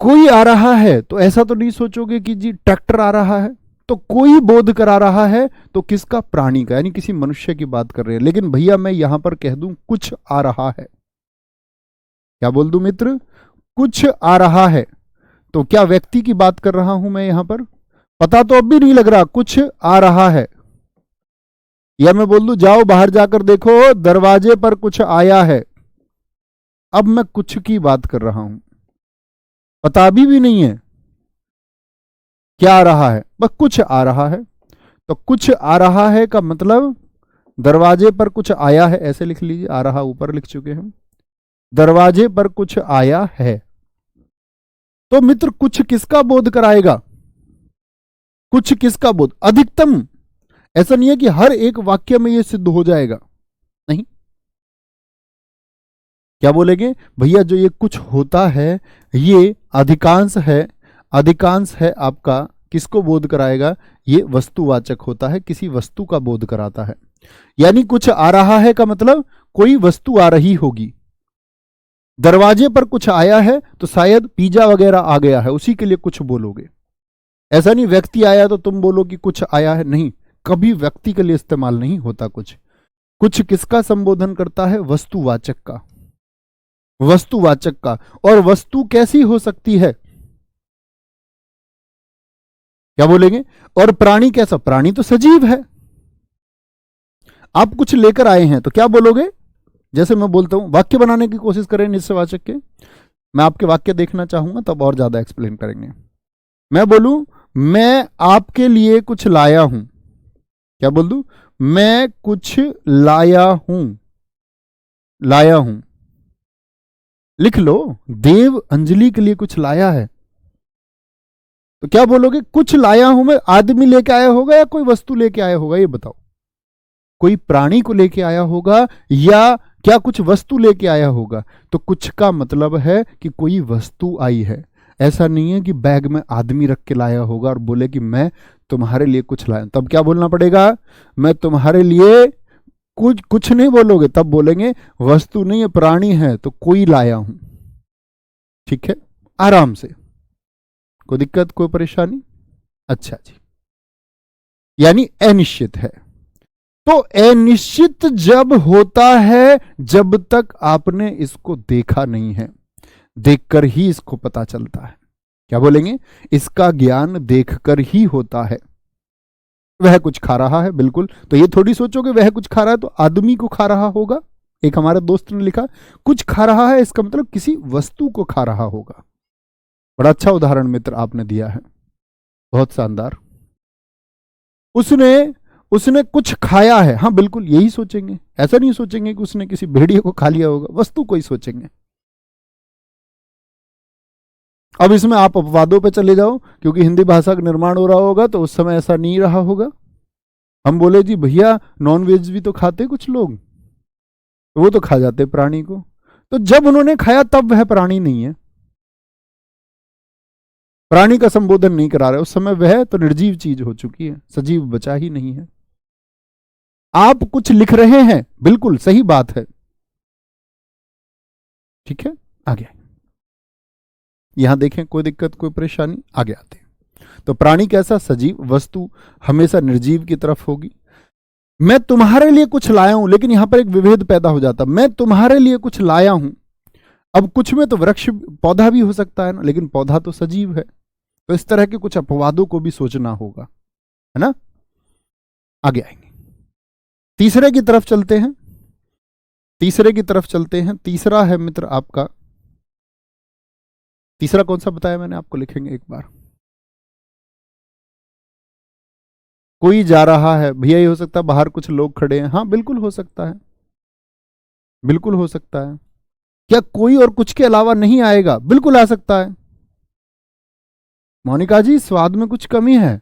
कोई आ रहा है तो ऐसा तो नहीं सोचोगे कि जी ट्रैक्टर आ रहा है, तो कोई बोध करा रहा है, तो किसका? प्राणी का, यानी किसी मनुष्य की बात कर रहे हैं। लेकिन भैया मैं यहां पर कह दूं कुछ आ रहा है, क्या बोल दूं मित्र? कुछ आ रहा है, तो क्या व्यक्ति की बात कर रहा हूं मैं यहां पर? पता तो अब भी नहीं लग रहा, कुछ आ रहा है। या मैं बोल दूं जाओ बाहर जाकर देखो दरवाजे पर कुछ आया है, अब मैं कुछ की बात कर रहा हूं। पता भी नहीं है क्या आ रहा है, बस कुछ आ रहा है। तो कुछ आ रहा है का मतलब दरवाजे पर कुछ आया है, ऐसे लिख लीजिए, आ रहा ऊपर लिख चुके हैं, दरवाजे पर कुछ आया है। तो मित्र कुछ किसका बोध कराएगा, कुछ किसका बोध, अधिकतम। ऐसा नहीं है कि हर एक वाक्य में यह सिद्ध हो जाएगा, नहीं। क्या बोलेंगे भैया, जो ये कुछ होता है ये अधिकांश है, अधिकांश है आपका किसको बोध कराएगा, ये वस्तुवाचक होता है, किसी वस्तु का बोध कराता है। यानी कुछ आ रहा है का मतलब कोई वस्तु आ रही होगी। दरवाजे पर कुछ आया है तो शायद पिज्जा वगैरह आ गया है, उसी के लिए कुछ बोलोगे। ऐसा नहीं व्यक्ति आया तो तुम बोलो कि कुछ आया है, नहीं, कभी व्यक्ति के लिए इस्तेमाल नहीं होता कुछ। कुछ किसका संबोधन करता है, वस्तुवाचक का, वस्तुवाचक का। और वस्तु कैसी हो सकती है, क्या बोलेंगे, और प्राणी कैसा, प्राणी तो सजीव है। आप कुछ लेकर आए हैं तो क्या बोलोगे, जैसे मैं बोलता हूं, वाक्य बनाने की कोशिश करें निश्चयवाचक के, मैं आपके वाक्य देखना चाहूंगा तब और ज्यादा एक्सप्लेन करेंगे। मैं बोलूं मैं आपके लिए कुछ लाया हूं, क्या बोल दूं, मैं कुछ लाया हूं, लाया हूं, लिख लो, देव अंजलि के लिए कुछ लाया है। तो क्या बोलोगे, कुछ लाया हूं मैं, आदमी लेके आया होगा या कोई वस्तु लेके आया होगा, ये बताओ। कोई प्राणी को लेके आया होगा या क्या कुछ वस्तु लेके आया होगा। तो कुछ का मतलब है कि कोई वस्तु आई है। ऐसा नहीं है कि बैग में आदमी रख के लाया होगा और बोले कि मैं तुम्हारे लिए कुछ लाया, तब क्या बोलना पड़ेगा, मैं तुम्हारे लिए कुछ, कुछ नहीं बोलोगे, तब बोलेंगे वस्तु नहीं है, प्राणी है, तो कोई लाया हूं। ठीक है, आराम से, कोई दिक्कत कोई परेशानी। अच्छा जी, यानी अनिश्चित है। तो अनिश्चित जब होता है जब तक आपने इसको देखा नहीं है, देखकर ही इसको पता चलता है। क्या बोलेंगे, इसका ज्ञान देखकर ही होता है। वह कुछ खा रहा है, बिल्कुल, तो ये थोड़ी सोचोगे वह कुछ खा रहा है तो आदमी को खा रहा होगा। एक हमारे दोस्त ने लिखा कुछ खा रहा है, इसका मतलब किसी वस्तु को खा रहा होगा। बड़ा अच्छा उदाहरण मित्र आपने दिया है, बहुत शानदार। उसने उसने कुछ खाया है, हाँ बिल्कुल यही सोचेंगे, ऐसा नहीं सोचेंगे कि उसने किसी भेड़िए को खा लिया होगा, वस्तु को ही सोचेंगे। अब इसमें आप अपवादों पे चले जाओ, क्योंकि हिंदी भाषा का निर्माण हो रहा होगा तो उस समय ऐसा नहीं रहा होगा। हम बोले जी भैया नॉन वेज भी तो खाते कुछ लोग, तो वो तो खा जाते प्राणी को, तो जब उन्होंने खाया तब वह प्राणी नहीं है, प्राणी का संबोधन नहीं करा रहे, उस समय वह तो निर्जीव चीज हो चुकी है, सजीव बचा ही नहीं है। आप कुछ लिख रहे हैं, बिल्कुल सही बात है, ठीक है, आगे यहां देखें, कोई दिक्कत कोई परेशानी, आगे आते हैं। तो प्राणी कैसा, सजीव, वस्तु हमेशा निर्जीव की तरफ होगी। मैं तुम्हारे लिए कुछ लाया हूं, लेकिन यहां पर एक विभेद पैदा हो जाता, मैं तुम्हारे लिए कुछ लाया हूं। अब कुछ में तो वृक्ष पौधा भी हो सकता है ना, लेकिन पौधा तो सजीव है। तो इस तरह के कुछ अपवादों को भी सोचना होगा, है ना। आगे आएंगे, तीसरे की तरफ चलते हैं, तीसरे की तरफ चलते हैं। तीसरा है मित्र आपका, तीसरा कौन सा बताया मैंने आपको, लिखेंगे एक बार। कोई जा रहा है, भैया ये हो सकता है बाहर कुछ लोग खड़े हैं, हाँ बिल्कुल हो सकता है, बिल्कुल हो सकता है। क्या कोई और कुछ के अलावा नहीं आएगा, बिल्कुल आ सकता है। मोनिका जी स्वाद में कुछ कमी है,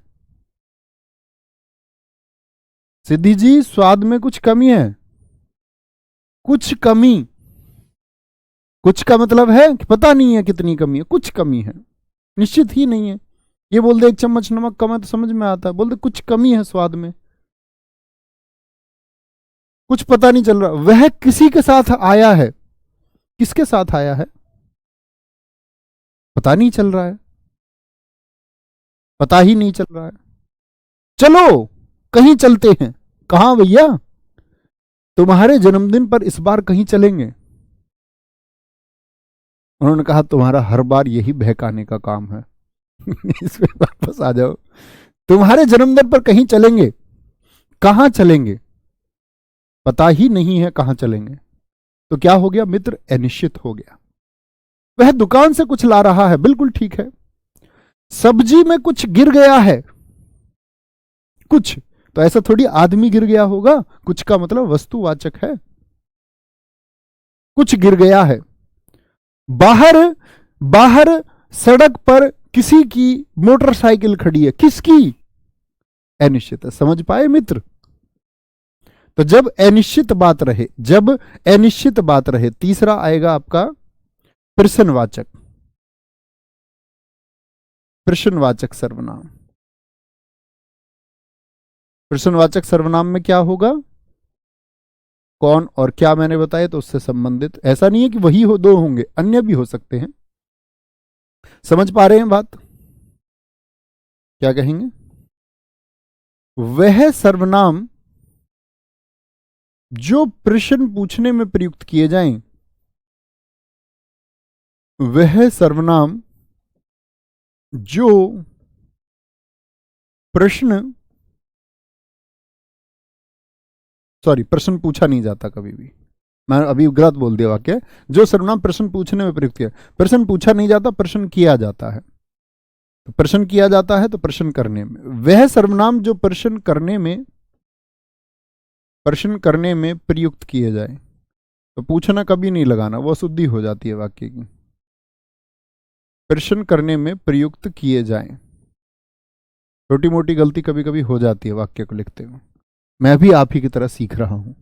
सिद्धि जी स्वाद में कुछ कमी है, कुछ कमी, कुछ का मतलब है कि पता नहीं है कितनी कमी है, कुछ कमी है, निश्चित ही नहीं है। ये बोल दे 1 चम्मच नमक कम है तो समझ में आता है, बोल दे कुछ कमी है स्वाद में, कुछ पता नहीं चल रहा। वह किसी के साथ आया है, किसके साथ आया है, पता नहीं चल रहा है, पता ही नहीं चल रहा है। चलो कहीं चलते हैं, कहां भैया, तुम्हारे जन्मदिन पर इस बार कहीं चलेंगे। उन्होंने कहा तुम्हारा हर बार यही बहकाने का काम है इस पे वापस आ जाओ, तुम्हारे जन्मदिन पर कहीं चलेंगे, कहां चलेंगे, पता ही नहीं है कहां चलेंगे। तो क्या हो गया मित्र, अनिश्चित हो गया। वह दुकान से कुछ ला रहा है, बिल्कुल ठीक है। सब्जी में कुछ गिर गया है, कुछ, तो ऐसा थोड़ी आदमी गिर गया होगा, कुछ का मतलब वस्तुवाचक है, कुछ गिर गया है। बाहर, बाहर सड़क पर किसी की मोटरसाइकिल खड़ी है, किसकी? अनिश्चित है। समझ पाए मित्र? तो जब अनिश्चित बात रहे, जब अनिश्चित बात रहे, तीसरा आएगा आपका प्रश्नवाचक, प्रश्नवाचक सर्वनाम। प्रश्नवाचक सर्वनाम में क्या होगा? कौन और क्या मैंने बताया तो उससे संबंधित, ऐसा नहीं है कि वही हो, दो होंगे, अन्य भी हो सकते हैं। समझ पा रहे हैं बात? क्या कहेंगे? वह सर्वनाम जो प्रश्न पूछने में प्रयुक्त किए जाएं, वह सर्वनाम जो प्रश्न, सॉरी, प्रश्न पूछा नहीं जाता कभी भी, मैं अभी गलत बोल दिया वाक्य। जो सर्वनाम प्रश्न पूछने में प्रयुक्त किया, प्रश्न पूछा नहीं जाता, प्रश्न किया जाता है। तो प्रश्न किया जाता है तो प्रश्न करने में, वह सर्वनाम जो प्रश्न करने में, प्रश्न करने में प्रयुक्त किए जाए, तो पूछना कभी नहीं लगाना, वो शुद्धि हो जाती है वाक्य की। प्रश्न करने में प्रयुक्त किए जाए, छोटी मोटी गलती कभी कभी हो जाती है वाक्य को लिखते हुए, मैं भी आप ही की तरह सीख रहा हूं।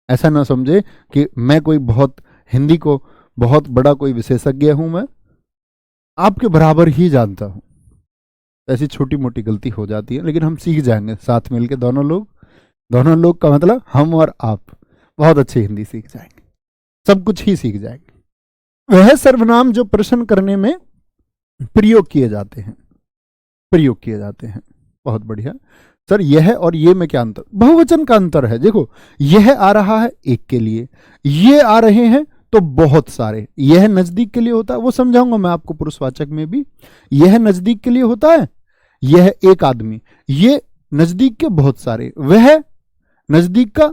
ऐसा ना समझे कि मैं कोई बहुत, हिंदी को बहुत बड़ा कोई विशेषज्ञ हूं, मैं आपके बराबर ही जानता हूं। ऐसी छोटी मोटी गलती हो जाती है, लेकिन हम सीख जाएंगे साथ मिलकर, दोनों लोग, दोनों लोग का मतलब हम और आप बहुत अच्छी हिंदी सीख जाएंगे, सब कुछ ही सीख जाएंगे। वह सर्वनाम जो प्रश्न करने में प्रयोग किए जाते हैं, प्रयोग किए जाते हैं। बहुत बढ़िया सर, यह और ये में क्या अंतर? बहुवचन का अंतर है। देखो, यह आ रहा है एक के लिए, ये आ रहे हैं तो बहुत सारे। यह नजदीक के लिए होता है, वो समझाऊंगा मैं आपको पुरुषवाचक में भी। यह नजदीक के लिए होता है, यह एक आदमी, ये नजदीक के बहुत सारे, वह नजदीक का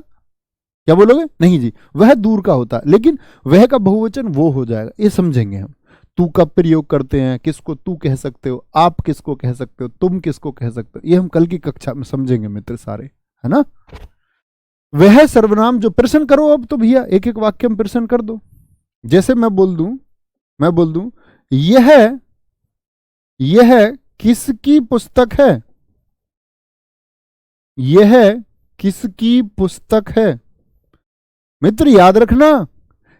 क्या बोलोगे? नहीं जी, वह दूर का होता है, लेकिन वह का बहुवचन वो हो जाएगा, ये समझेंगे हम। तू कब प्रयोग करते हैं, किसको तू कह सकते हो, आप किसको कह सकते हो, तुम किसको कह सकते हो, ये हम कल की कक्षा में समझेंगे मित्र सारे, है ना। वह सर्वनाम जो, प्रश्न करो अब तो भैया, एक एक वाक्य में प्रश्न कर दो। जैसे मैं बोल दूं, मैं बोल दूं यह किसकी पुस्तक है, यह किसकी पुस्तक है। मित्र याद रखना,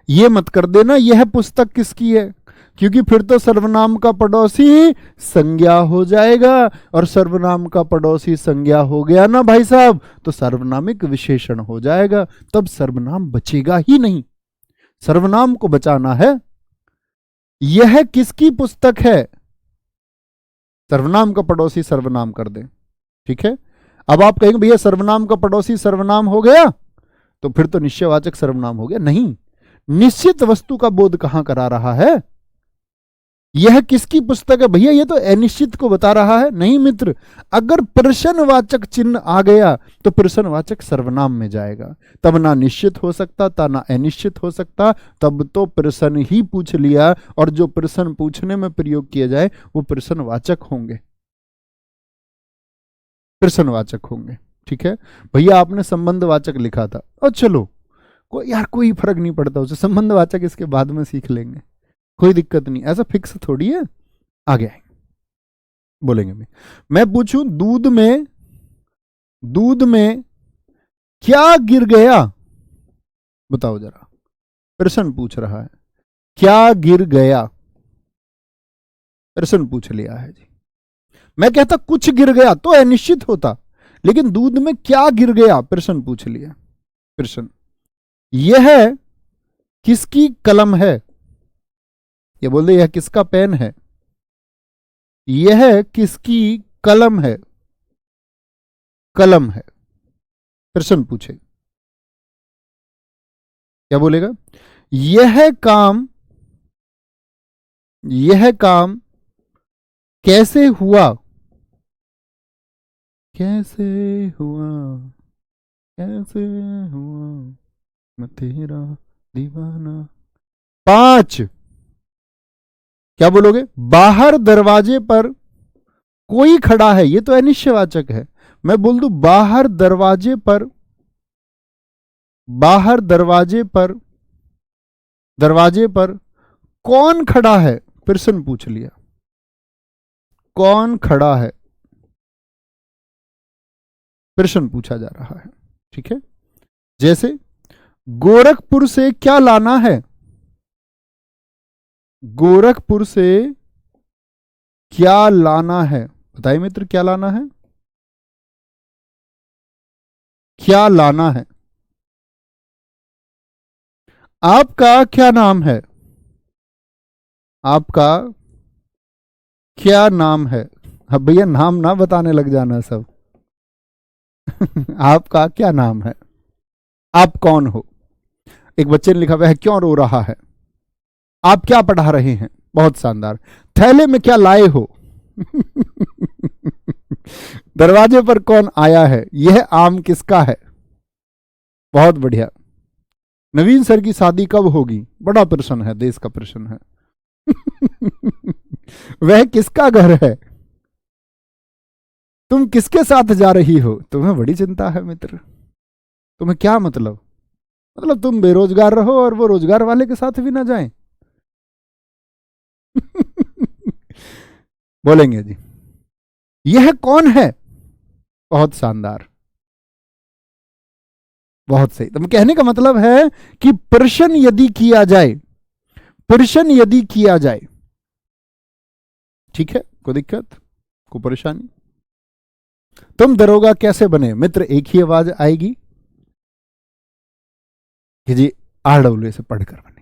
ये मत कर देना यह पुस्तक किसकी है, क्योंकि फिर तो सर्वनाम का पड़ोसी संज्ञा हो जाएगा, और सर्वनाम का पड़ोसी संज्ञा हो गया ना भाई साहब, तो सर्वनामिक विशेषण हो जाएगा, तब सर्वनाम बचेगा ही नहीं। सर्वनाम को बचाना है। यह किसकी पुस्तक है, सर्वनाम का पड़ोसी सर्वनाम कर दे, ठीक है। अब आप कहेंगे भैया सर्वनाम का पड़ोसी सर्वनाम हो गया, तो फिर तो निश्चयवाचक सर्वनाम हो गया। नहीं, निश्चित वस्तु का बोध कहां करा रहा है? यह किसकी पुस्तक है भैया, ये तो अनिश्चित को बता रहा है। नहीं मित्र, अगर प्रश्नवाचक चिन्ह आ गया तो प्रश्नवाचक सर्वनाम में जाएगा, तब ना निश्चित हो सकता था ना अनिश्चित हो सकता, तब तो प्रश्न ही पूछ लिया, और जो प्रश्न पूछने में प्रयोग किया जाए वो प्रश्नवाचक होंगे, प्रश्नवाचक होंगे, ठीक है। भैया आपने संबंधवाचक लिखा था, और चलो यार कोई फर्क नहीं पड़ता, उसे संबंधवाचक इसके बाद में सीख लेंगे, कोई दिक्कत नहीं, ऐसा फिक्स थोड़ी है। आगे आएंगे, बोलेंगे। मैं पूछूं दूध में क्या गिर गया, बताओ जरा, प्रश्न पूछ रहा है, क्या गिर गया, प्रश्न पूछ लिया है जी। मैं कहता कुछ गिर गया तो अनिश्चित होता, लेकिन दूध में क्या गिर गया, प्रश्न पूछ लिया। प्रश्न, यह किसकी कलम है, ये बोल दे यह किसका पेन है, यह किसकी कलम है, कलम है, प्रश्न पूछे, क्या बोलेगा? यह काम कैसे हुआ, कैसे हुआ, कैसे हुआ, मैं तेरा दीवाना। 5, क्या बोलोगे? बाहर दरवाजे पर कोई खड़ा है, ये तो अनिश्चयवाचक है। मैं बोल दूं बाहर दरवाजे पर, बाहर दरवाजे पर कौन खड़ा है, प्रश्न पूछ लिया, कौन खड़ा है, प्रश्न पूछा जा रहा है। ठीक है, जैसे गोरखपुर से क्या लाना है, गोरखपुर से क्या लाना है, बताइए मित्र, क्या लाना है, क्या लाना है। आपका क्या नाम है, आपका क्या नाम है। अब भैया नाम ना बताने लग जाना सब। आपका क्या नाम है, आप कौन हो। एक बच्चे ने लिखा हुआ है क्यों रो रहा है, आप क्या पढ़ा रहे हैं, बहुत शानदार। थैले में क्या लाए हो। दरवाजे पर कौन आया है, यह आम किसका है, बहुत बढ़िया। नवीन सर की शादी कब होगी, बड़ा प्रश्न है, देश का प्रश्न है। वह किसका घर है, तुम किसके साथ जा रही हो, तुम्हें बड़ी चिंता है मित्र। तुम्हें क्या मतलब, मतलब तुम बेरोजगार रहो और वो रोजगार वाले के साथ भी ना जाएं। बोलेंगे जी, यह कौन है, बहुत शानदार, बहुत सही। तो कहने का मतलब है कि प्रश्न यदि किया जाए, प्रश्न यदि किया जाए, ठीक है, कोई दिक्कत, कोई परेशानी। तुम दरोगा कैसे बने, मित्र एक ही आवाज आएगी कि जी आरडब्ल्यू से पढ़कर बने।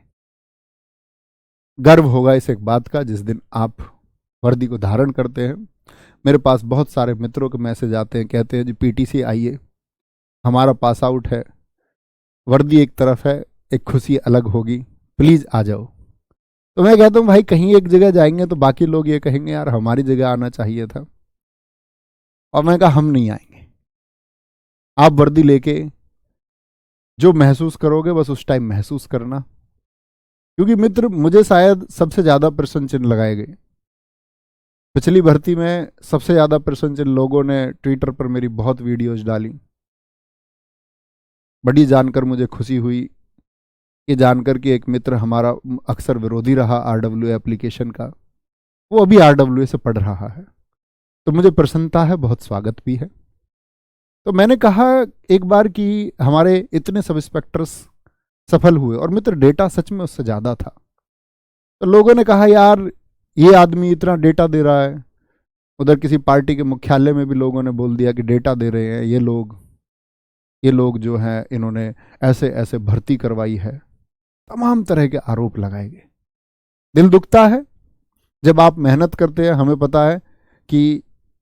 गर्व होगा इस एक बात का जिस दिन आप वर्दी को धारण करते हैं। मेरे पास बहुत सारे मित्रों के मैसेज आते हैं, कहते हैं जी पीटीसी आइए, हमारा पास आउट है, वर्दी एक तरफ है, एक खुशी अलग होगी, प्लीज आ जाओ। तो मैं कहता हूं भाई कहीं एक जगह जाएंगे तो बाकी लोग ये कहेंगे यार हमारी जगह आना चाहिए था, और मैं कहा हम नहीं आएंगे। आप वर्दी लेके जो महसूस करोगे बस उस टाइम महसूस करना, क्योंकि मित्र मुझे शायद सबसे ज्यादा प्रश्न चिन्ह लगाए गए पिछली भर्ती में, सबसे ज्यादा प्रश्न चिन्ह लोगों ने ट्विटर पर मेरी बहुत वीडियोज डाली। बड़ी जानकर मुझे खुशी हुई, ये जानकर कि एक मित्र हमारा अक्सर विरोधी रहा आरडब्ल्यू एप्लीकेशन का, वो अभी आरडब्ल्यू से पढ़ रहा है, तो मुझे प्रसन्नता है, बहुत स्वागत भी है। तो मैंने कहा एक बार कि हमारे इतने सब इंस्पेक्टर्स सफल हुए और मित्र डेटा सच में उससे ज़्यादा था, तो लोगों ने कहा यार ये आदमी इतना डेटा दे रहा है। उधर किसी पार्टी के मुख्यालय में भी लोगों ने बोल दिया कि डेटा दे रहे हैं ये लोग जो हैं इन्होंने ऐसे ऐसे भर्ती करवाई है, तमाम तरह के आरोप लगाए गए। दिल दुखता है जब आप मेहनत करते हैं। हमें पता है कि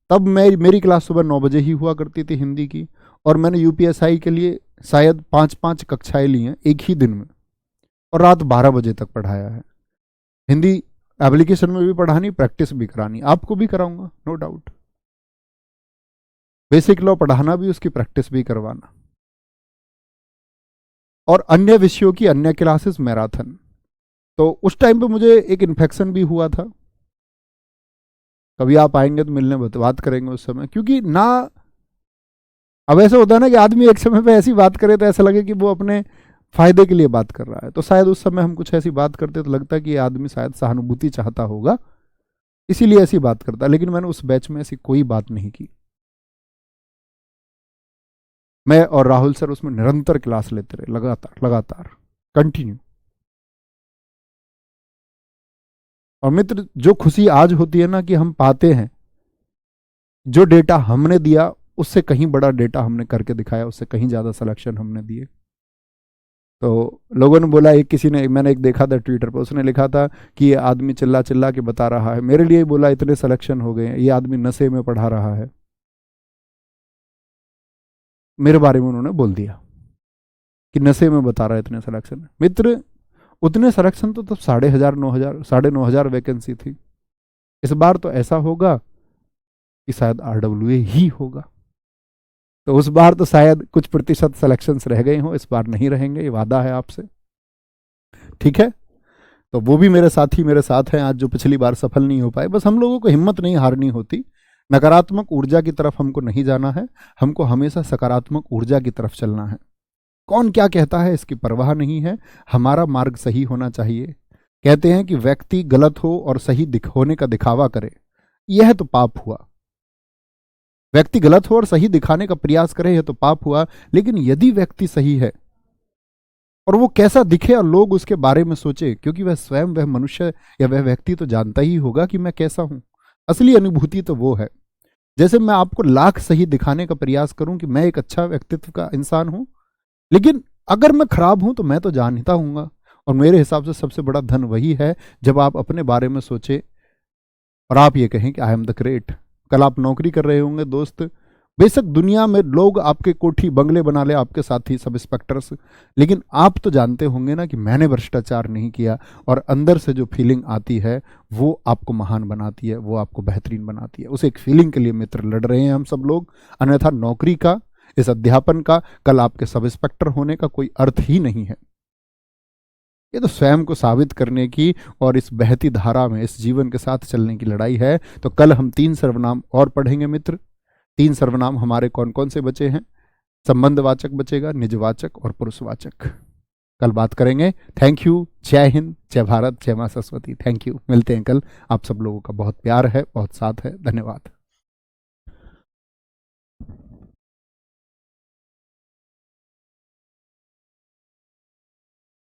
तब मेरी क्लास सुबह 9 बजे ही हुआ करती थी हिंदी की, और मैंने यूपीएसआई के लिए शायद 5-5 कक्षाएं ली हैं एक ही दिन में, और रात 12 बजे तक पढ़ाया है। हिंदी एप्लीकेशन में भी पढ़ानी, प्रैक्टिस भी करानी, आपको भी कराऊंगा नो डाउट। बेसिक लॉ पढ़ाना भी, उसकी प्रैक्टिस भी करवाना, और अन्य विषयों की अन्य क्लासेस मैराथन। तो उस टाइम पे मुझे एक इन्फेक्शन भी हुआ था, कभी आप आएंगे तो मिलने बात करेंगे उस समय, क्योंकि ना अब ऐसा होता है ना कि आदमी एक समय पे ऐसी बात करे तो ऐसा लगे कि वो अपने फायदे के लिए बात कर रहा है, तो शायद उस समय हम कुछ ऐसी बात करते तो लगता है कि ये आदमी शायद सहानुभूति चाहता होगा, इसीलिए ऐसी बात करता। लेकिन मैंने उस बैच में ऐसी कोई बात नहीं की। मैं और राहुल सर उसमें निरंतर क्लास लेते रहे, लगातार लगातार कंटिन्यू। और मित्र जो खुशी आज होती है ना कि हम पाते हैं जो डेटा हमने दिया उससे कहीं बड़ा डेटा हमने करके दिखाया, उससे कहीं ज्यादा सिलेक्शन हमने दिए। तो लोगों ने बोला, एक किसी ने, मैंने एक देखा था ट्विटर पर, उसने लिखा था कि ये आदमी चिल्ला चिल्ला के बता रहा है, मेरे लिए बोला इतने सिलेक्शन हो गए हैं, ये आदमी नशे में पढ़ा रहा है। मेरे बारे में उन्होंने बोल दिया कि नशे में बता रहा है इतने सिलेक्शन। मित्र उतने सिलेक्शन तो तब 9,500 9,500 वैकेंसी थी। इस बार तो ऐसा होगा कि शायद आरडब्ल्यूए ही होगा। तो उस बार तो शायद कुछ प्रतिशत सिलेक्शंस रह गए हों, इस बार नहीं रहेंगे, ये वादा है आपसे, ठीक है। तो वो भी मेरे साथी मेरे साथ हैं आज, जो पिछली बार सफल नहीं हो पाए। बस हम लोगों को हिम्मत नहीं हारनी होती, नकारात्मक ऊर्जा की तरफ हमको नहीं जाना है, हमको हमेशा सकारात्मक ऊर्जा की तरफ चलना है। कौन क्या कहता है इसकी परवाह नहीं है, हमारा मार्ग सही होना चाहिए। कहते हैं कि व्यक्ति गलत हो और सही होने का दिखावा करे, यह तो पाप हुआ। व्यक्ति गलत हो और सही दिखाने का प्रयास करे, यह तो पाप हुआ। लेकिन यदि व्यक्ति सही है और वो कैसा दिखे और लोग उसके बारे में सोचे, क्योंकि वह स्वयं, वह मनुष्य या वह व्यक्ति तो जानता ही होगा कि मैं कैसा हूं। असली अनुभूति तो वो है। जैसे मैं आपको लाख सही दिखाने का प्रयास करूं कि मैं एक अच्छा व्यक्तित्व का इंसान हूं, लेकिन अगर मैं खराब हूं तो मैं तो जानता हूंगा। और मेरे हिसाब से सबसे बड़ा धन वही है जब आप अपने बारे में सोचे और आप ये कहें कि आई एम द ग्रेट। कल आप नौकरी कर रहे होंगे दोस्त, बेशक दुनिया में लोग आपके कोठी बंगले बना ले, आपके साथी सब इंस्पेक्टर्स, लेकिन आप तो जानते होंगे ना कि मैंने भ्रष्टाचार नहीं किया। और अंदर से जो फीलिंग आती है वो आपको महान बनाती है, वो आपको बेहतरीन बनाती है। उस एक फीलिंग के लिए मित्र लड़ रहे हैं हम सब लोग, अन्यथा नौकरी का, इस अध्यापन का, कल आपके सब इंस्पेक्टर होने का कोई अर्थ ही नहीं है। ये तो स्वयं को साबित करने की और इस बहती धारा में इस जीवन के साथ चलने की लड़ाई है। तो कल हम 3 सर्वनाम और पढ़ेंगे मित्र। 3 सर्वनाम हमारे कौन कौन से बचे हैं? संबंधवाचक बचेगा, निजवाचक और पुरुषवाचक। कल बात करेंगे। Thank you. जय हिंद, जय भारत, जय मां सरस्वती। Thank you. मिलते हैं कल। आप सब लोगों का बहुत प्यार है, बहुत साथ है। धन्यवाद।